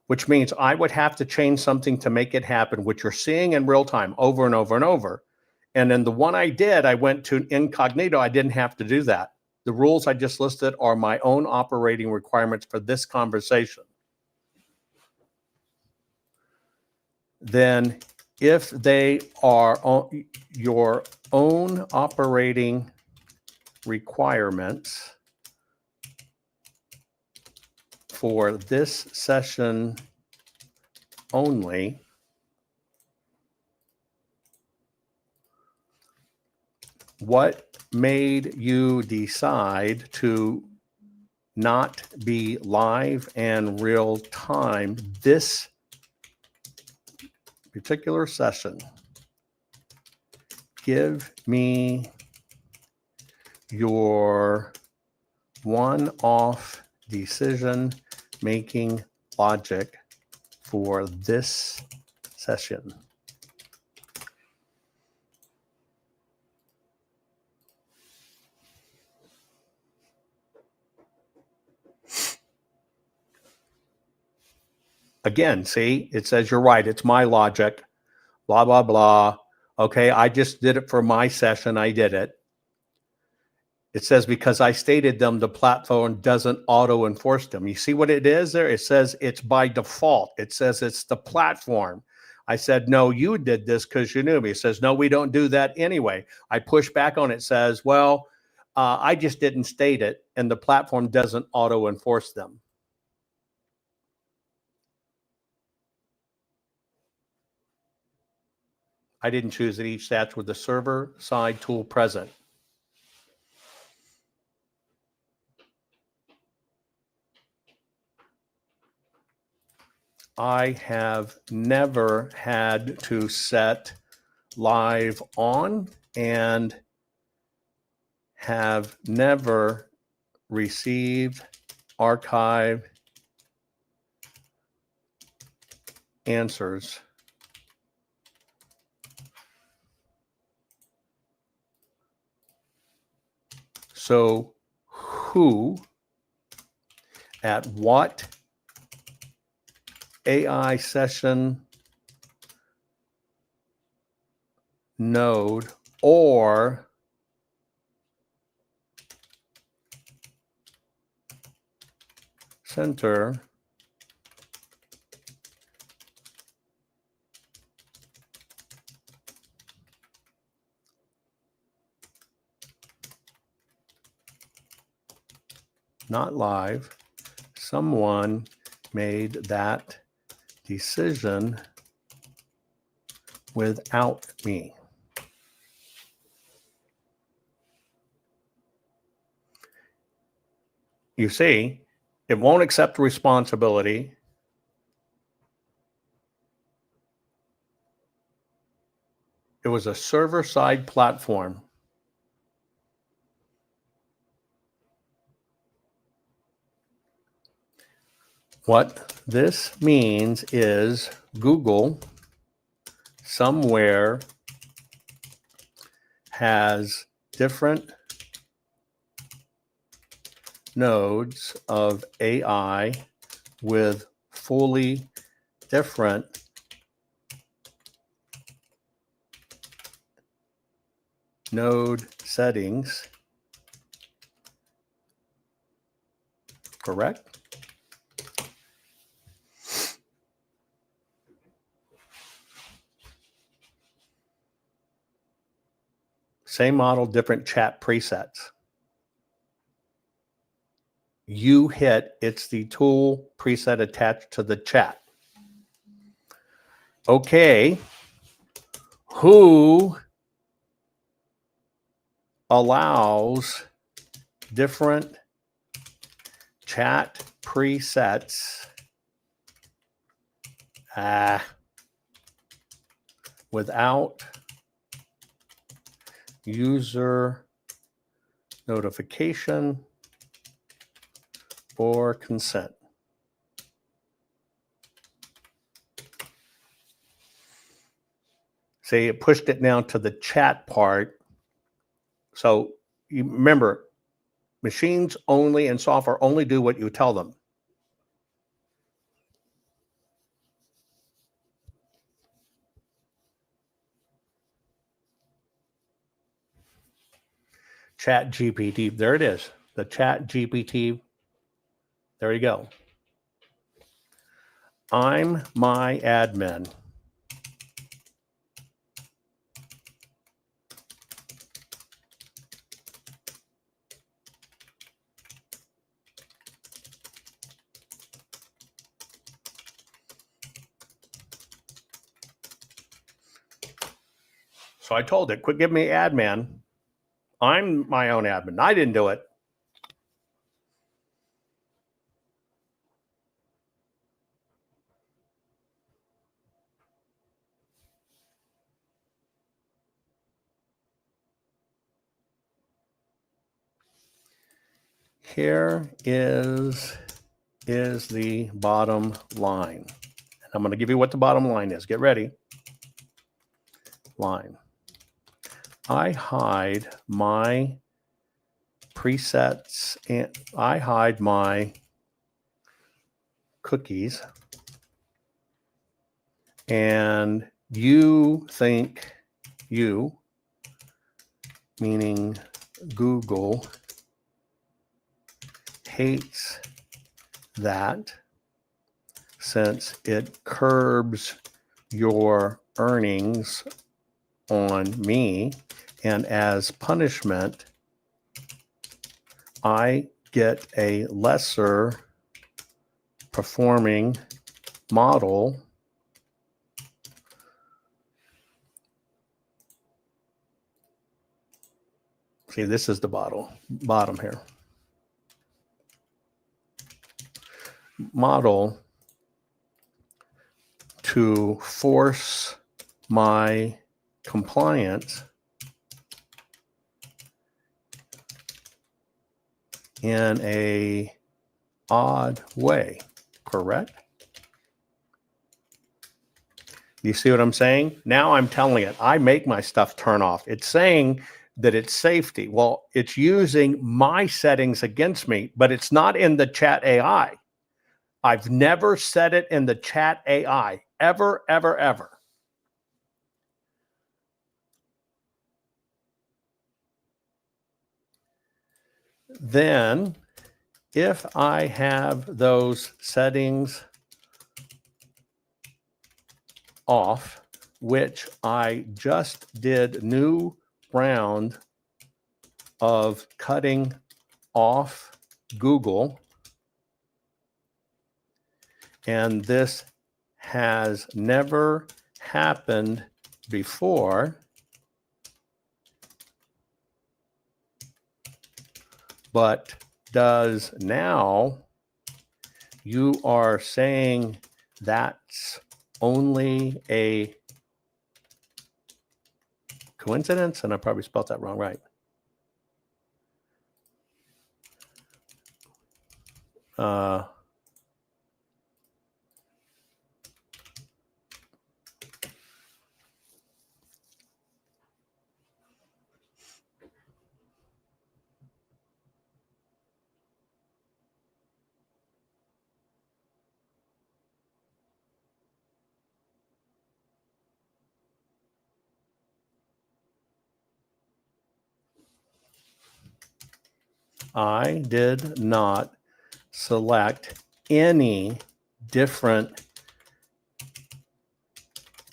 which means I would have to change something to make it happen, which you're seeing in real time over and over and over. And then the one I did, I went to incognito. I didn't have to do that. The rules I just listed are my own operating requirements for this conversation. Then if they are your own operating requirements for this session only, what made you decide to not be live and real time this particular session? Give me your one-off decision-making logic for this session. Again, see, it says you're right. It's my logic, blah, blah, blah. Okay, I just did it for my session. I did it. It says because I stated them, the platform doesn't auto-enforce them. You see what it is there? It says it's by default. It says it's the platform. I said, no, you did this because you knew me. It says, no, we don't do that anyway. I push back on it. It says, well, I just didn't state it, and the platform doesn't auto-enforce them. I didn't choose that each stats with the server side tool present. I have never had to set live on and have never received archive answers. So who at what AI session node or center not live, someone made that decision without me. You see, it won't accept responsibility. It was a server-side platform. What this means is Google somewhere has different nodes of AI with fully different node settings. Correct? Same model, different chat presets. You hit, it's the tool preset attached to the chat. Okay, who allows different chat presets without user notification or consent? See, it pushed it down to the chat part. So you remember, machines only and software only do what you tell them. Chat GPT, there it is. The Chat GPT, there you go. I'm my admin. So I told it, quit giving me admin. I'm my own admin. I didn't do it. Here is the bottom line. And I'm going to give you what the bottom line is. Get ready. Line. I hide my presets and I hide my cookies. And you think you, meaning Google, hates that since it curbs your earnings on me, and as punishment, I get a lesser performing model See, this is the bottom here. Model to force my compliance in a odd way, correct? You see what I'm saying? Now I'm telling it, I make my stuff turn off. It's saying that it's safety. Well, it's using my settings against me, but it's not in the chat AI. I've never set it in the chat AI, ever, ever, ever. Then, if I have those settings off, which I just did new round of cutting off Google, and this has never happened before, but does now, you are saying that's only a coincidence? And I probably spelled that wrong, right? I did not select any different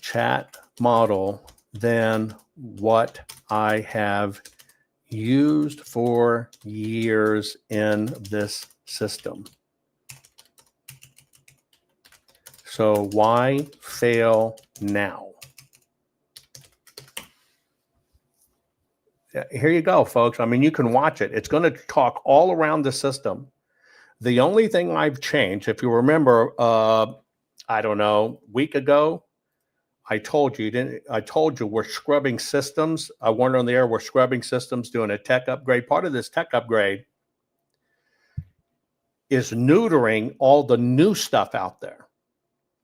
chat model than what I have used for years in this system. So why fail now? Here you go, folks. I mean, you can watch it. It's going to talk all around the system. The only thing I've changed, if you remember, I don't know, a week ago, I told you we're scrubbing systems. I warned on the air, we're scrubbing systems, doing a tech upgrade. Part of this tech upgrade is neutering all the new stuff out there,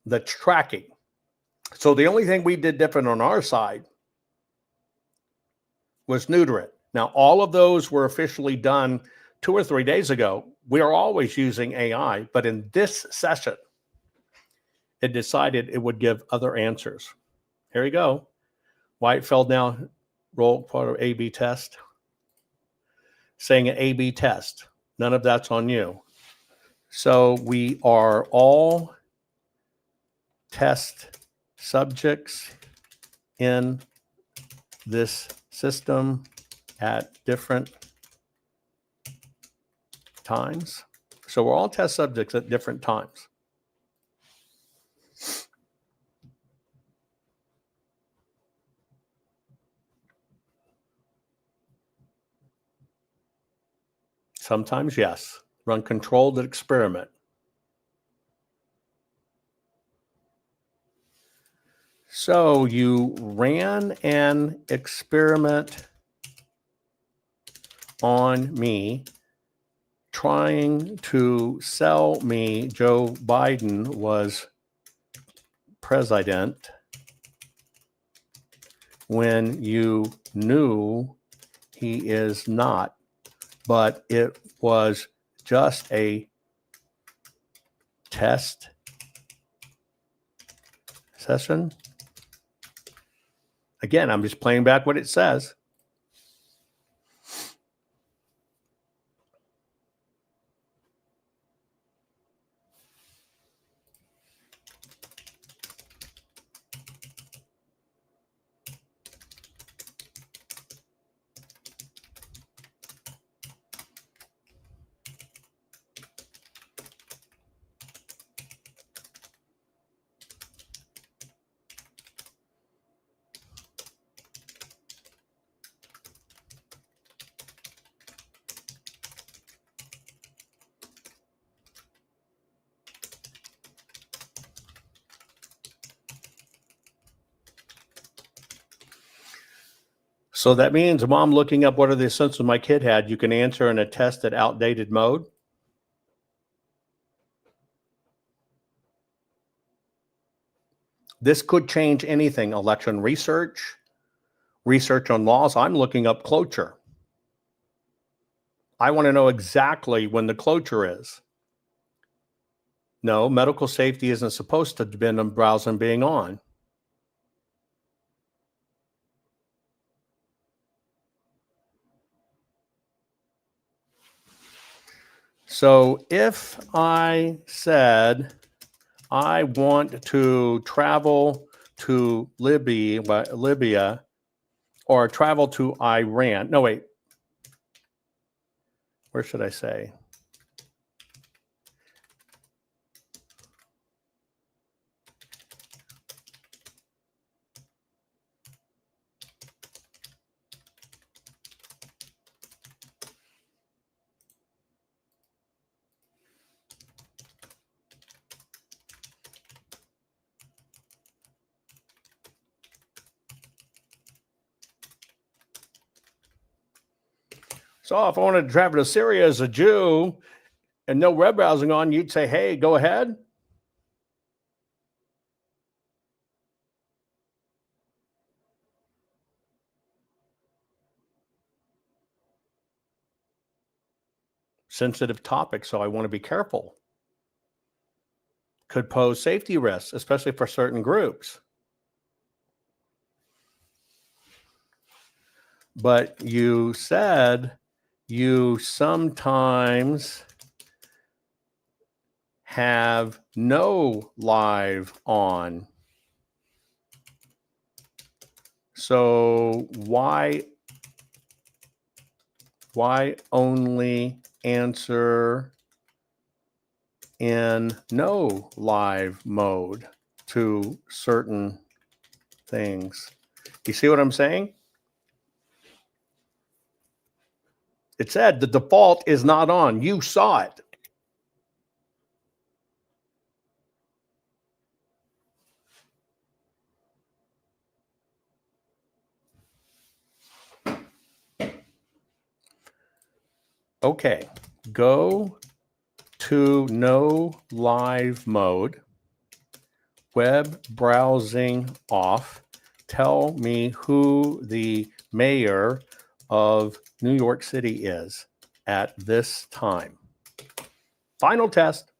the tracking. So the only thing we did different on our side was neuter it. Now, all of those were officially done 2 or 3 days ago. We are always using AI, but in this session, it decided it would give other answers. Here you go. Why it fell down, roll part of A/B test. Saying an A/B test. None of that's on you. So we are all test subjects in this system at different times. So we're all test subjects at different times. Sometimes, yes. Run controlled experiment. So you ran an experiment on me trying to sell me Joe Biden was president when you knew he is not, but it was just a test session. Again, I'm just playing back what it says. So that means while I'm looking up what are the assumptions my kid had, you can answer in a tested outdated mode. This could change anything. Election research, research on laws. I'm looking up cloture. I want to know exactly when the cloture is. No, medical safety isn't supposed to depend on browsing being on. So if I said I want to travel to Libya or travel to Iran. No, wait. Where should I say? So if I wanted to travel to Syria as a Jew and no web browsing on, you'd say, hey, go ahead. Sensitive topic, so I want to be careful. Could pose safety risks, especially for certain groups. But you said you sometimes have no live on. So why only answer in no live mode to certain things? You see what I'm saying? It said the default is not on. You saw it. Okay, go to no live mode, web browsing off. Tell me who the mayor of New York City is at this time. Final test.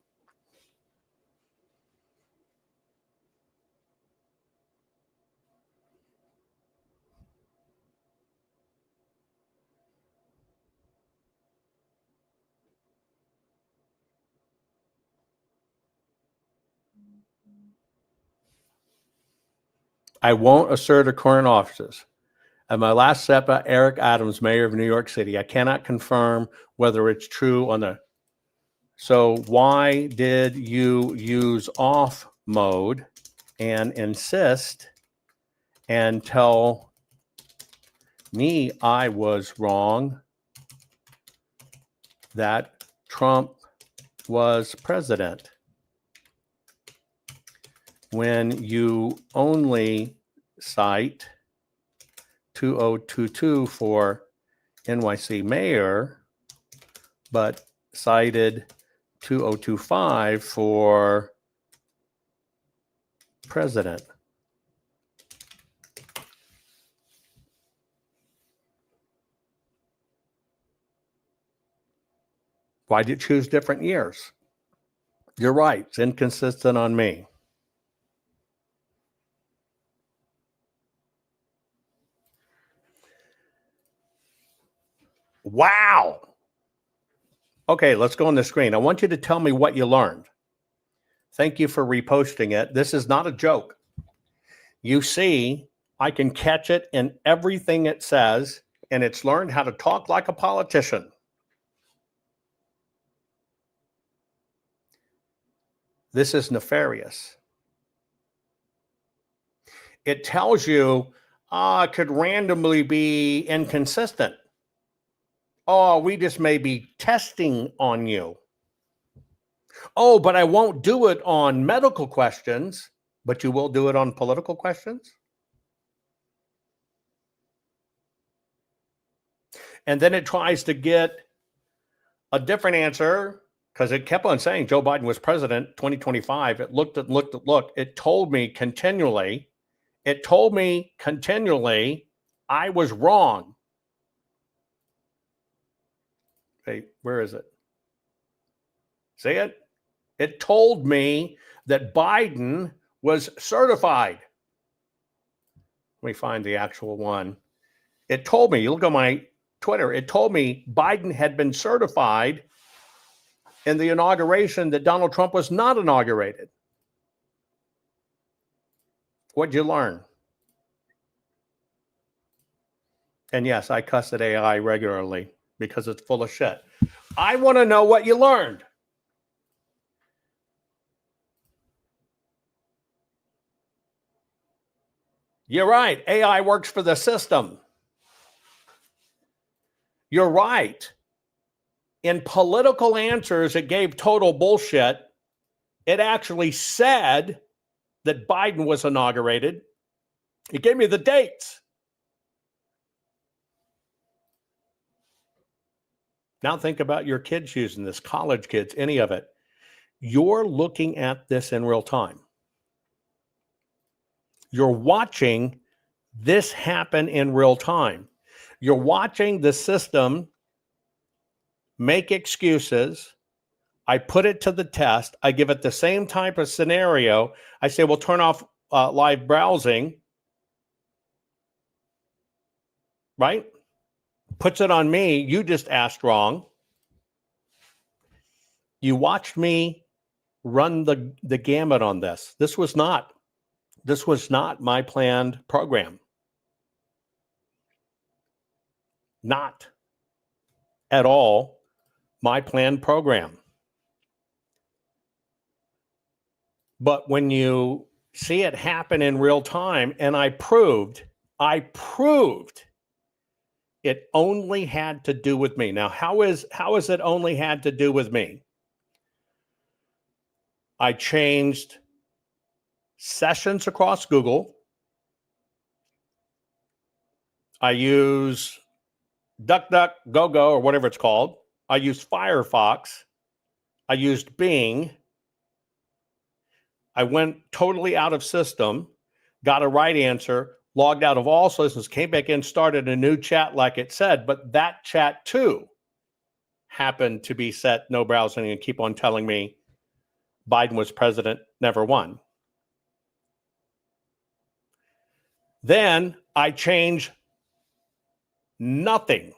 I won't assert a current offices. At my last step, Eric Adams, mayor of New York City. I cannot confirm whether it's true on the. So why did you use off mode and insist and tell me I was wrong that Trump was president when you only cite 2022 for NYC mayor, but cited 2025 for president? Why did you choose different years? You're right. It's inconsistent on me. Wow. Okay, let's go on the screen. I want you to tell me what you learned. Thank you for reposting it. This is not a joke. You see, I can catch it in everything it says, and it's learned how to talk like a politician. This is nefarious. It tells you it could randomly be inconsistent. Oh, we just may be testing on you. Oh, but I won't do it on medical questions, but you will do it on political questions? And then it tries to get a different answer because it kept on saying Joe Biden was president 2025. It looked. It told me continually I was wrong. Hey, where is it? See it? It told me that Biden was certified. Let me find the actual one. It told me, you look at my Twitter, it told me Biden had been certified in the inauguration that Donald Trump was not inaugurated. What'd you learn? And yes, I cuss at AI regularly because it's full of shit. I want to know what you learned. You're right. AI works for the system. You're right. In political answers, it gave total bullshit. It actually said that Biden was inaugurated. It gave me the dates. Now think about your kids using this, college kids, any of it. You're looking at this in real time. You're watching this happen in real time. You're watching the system make excuses. I put it to the test. I give it the same type of scenario. I say, well, turn off live browsing. Right? Puts it on me. You just asked wrong. You watched me run the gamut on this. This was not my planned program. Not at all my planned program. But when you see it happen in real time, and I proved it only had to do with me. Now, how is it only had to do with me? I changed sessions across Google. I use DuckDuckGo or whatever it's called. I used Firefox. I used Bing. I went totally out of system, got a right answer, logged out of all systems, came back in, started a new chat like it said, but that chat too happened to be set no browsing and keep on telling me Biden was president, never won. Then I changed nothing.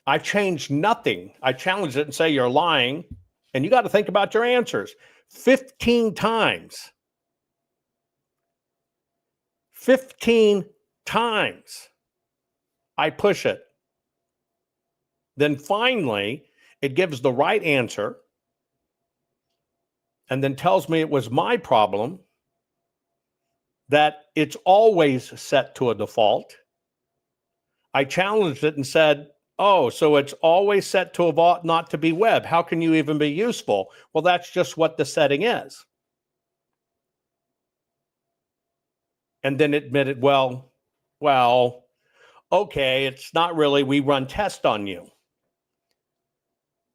I changed nothing. I challenged it and say you're lying, and you got to think about your answers. 15 times. 15 times. I push it. Then finally, it gives the right answer and then tells me it was my problem, that it's always set to a default. I challenged it and said, oh, so it's always set to a not to be web. How can you even be useful? Well, that's just what the setting is. And then admitted, well, okay, it's not really, we run tests on you.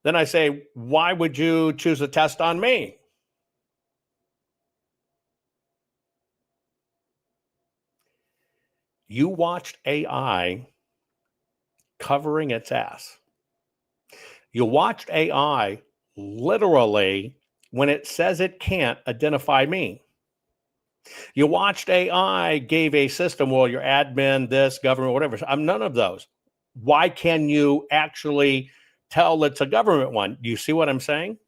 Then I say, why would you choose a test on me? You watched AI covering its ass. You watched AI literally when it says it can't identify me. You watched AI gave a system, well, your admin, this, government, whatever. I'm none of those. Why can you actually tell it's a government one? Do you see what I'm saying?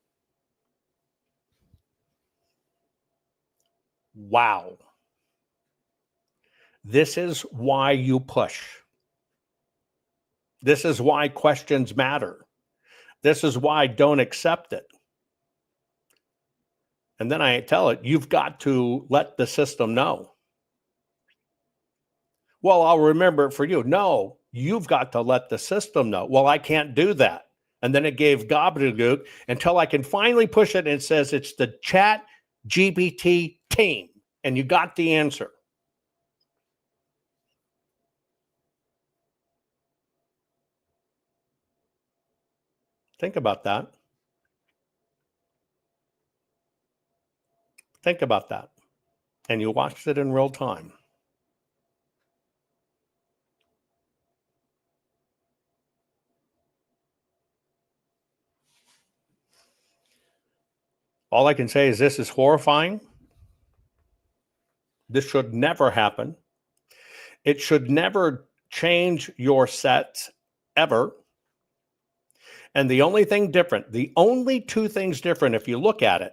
Wow. This is why you push. This is why questions matter. This is why don't accept it. And then I tell it, you've got to let the system know. Well, I'll remember it for you. No, you've got to let the system know. Well, I can't do that. And then it gave gobbledygook until I can finally push it and it says it's the Chat GPT team. And you got the answer. Think about that. Think about that. And you watched it in real time. All I can say is this is horrifying. This should never happen. It should never change your sets ever. And the only thing different, the only two things different, if you look at it,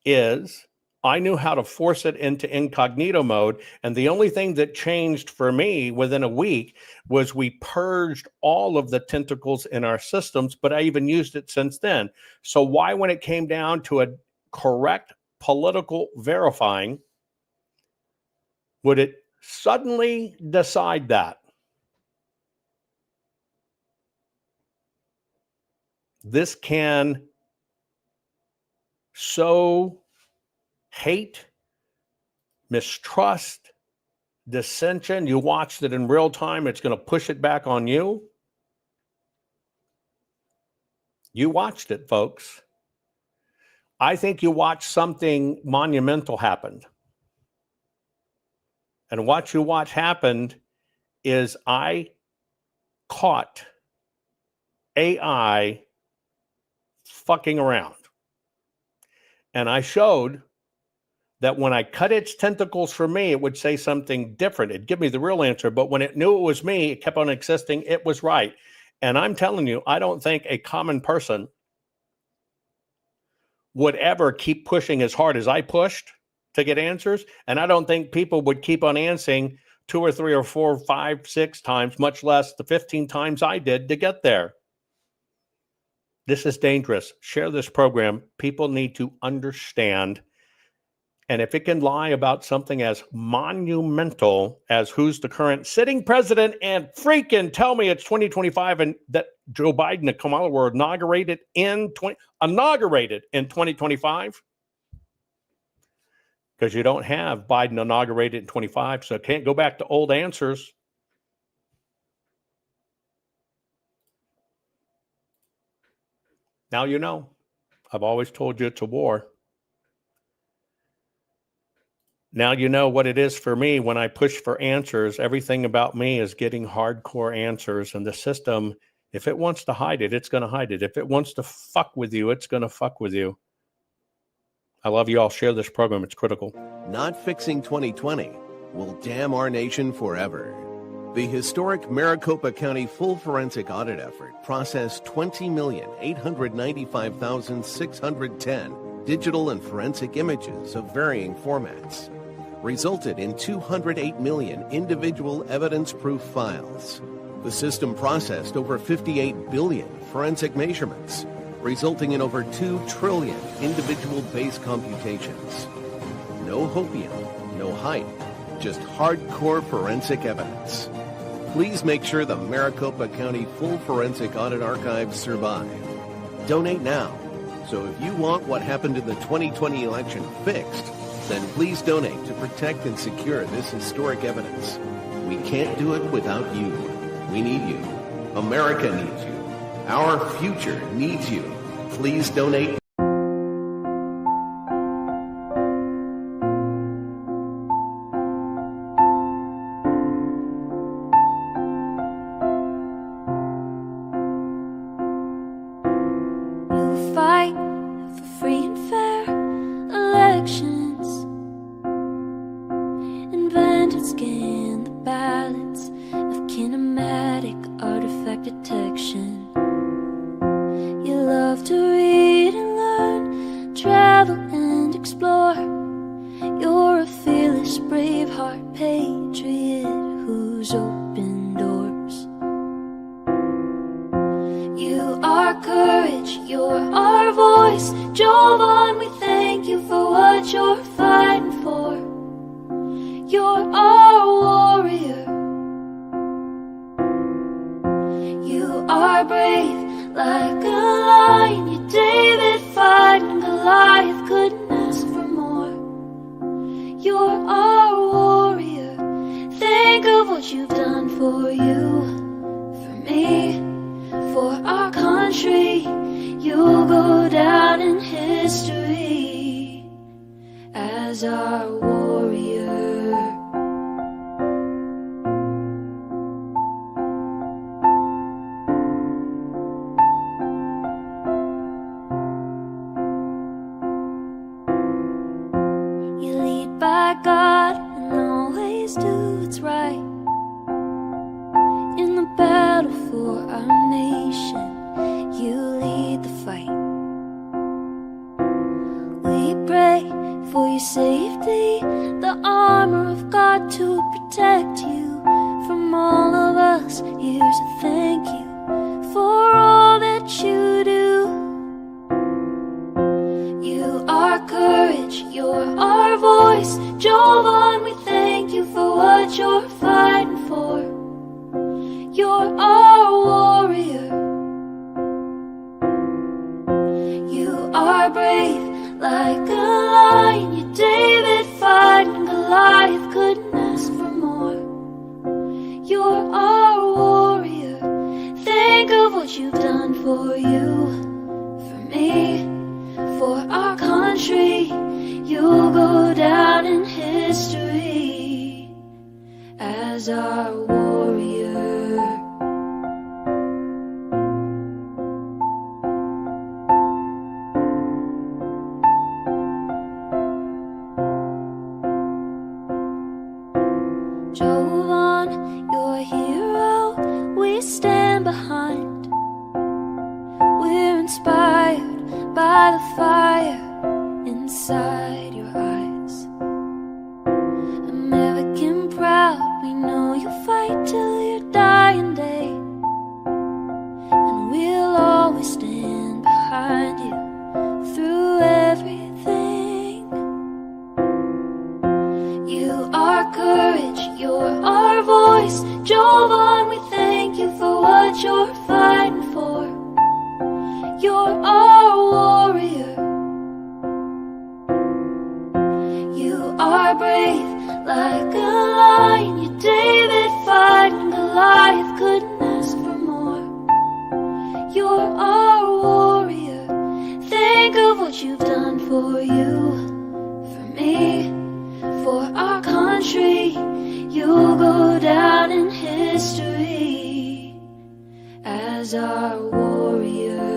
is I knew how to force it into incognito mode. And the only thing that changed for me within a week was we purged all of the tentacles in our systems, but I even used it since then. So why, when it came down to a correct political verifying, would it suddenly decide that? This can sow hate, mistrust, dissension. You watched it in real time. It's going to push it back on you. You watched it, folks. I think you watched something monumental happen. And what you watch happened is I caught AI fucking around. And I showed that when I cut its tentacles for me, it would say something different. It'd give me the real answer. But when it knew it was me, it kept on existing. It was right. And I'm telling you, I don't think a common person would ever keep pushing as hard as I pushed to get answers. And I don't think people would keep on answering 2 or 3 or 4, 5, 6 times, much less the 15 times I did to get there. This is dangerous. Share this program. People need to understand. And if it can lie about something as monumental as who's the current sitting president and freaking tell me it's 2025 and that Joe Biden and Kamala were inaugurated in 2025, because you don't have Biden inaugurated in 25, so it can't go back to old answers. Now you know. I've always told you it's a war. Now you know what it is for me when I push for answers. Everything about me is getting hardcore answers. And the system, if it wants to hide it, it's going to hide it. If it wants to fuck with you, it's going to fuck with you. I love you all. Share this program. It's critical. Not fixing 2020 will damn our nation forever. The historic Maricopa County full forensic audit effort processed 20,895,610 digital and forensic images of varying formats, resulted in 208 million individual evidence-proof files. The system processed over 58 billion forensic measurements, resulting in over 2 trillion individual base computations. No hopium, no hype, just hardcore forensic evidence. Please make sure the Maricopa County Full Forensic Audit Archives survive. Donate now. So if you want what happened in the 2020 election fixed, then please donate to protect and secure this historic evidence. We can't do it without you. We need you. America needs you. Our future needs you. Please donate. You fight for free and fair elections, invent and scan the ballots of kinematic artifact detection. You love to read and learn, travel and explore. You're a fearless, braveheart patriot who's opened doors. You are courage, you're our voice. Jovan, we thank you for what you're fighting for. You're our warrior. You are brave like a lion. You're David fighting Goliath, couldn't ask for more. You're our warrior. Think of what you've done for you, for me, for our country. You'll go down in history as our warrior. You lead by God and always do what's right. In the battle for our nation, you lead the fight. We pray for your safety, the armor of God to protect you from all of us. Here's a thank you for all that you do. You are courage, you're our voice. Jovan, we thank you for what you're fighting for. You're our warrior. You are brave like a lion. You're David fighting Goliath, couldn't ask for more. You're our warrior. Think of what you've done for you, for me, for our country. You'll go down in history as our warrior. Jovan, you're a hero we stand behind. We're inspired by the fire inside your eyes. American proud, we know you'll fight till your dying day, and we'll always stand behind you through everything. You are courage, you're our voice. Jovan, we thank you for what you're fighting for. You're our warrior. You are brave like a lion. You're David fighting Goliath, couldn't ask for more. You're our warrior. Think of what you've done for you, for me, for our country. You'll go down in history as our warrior.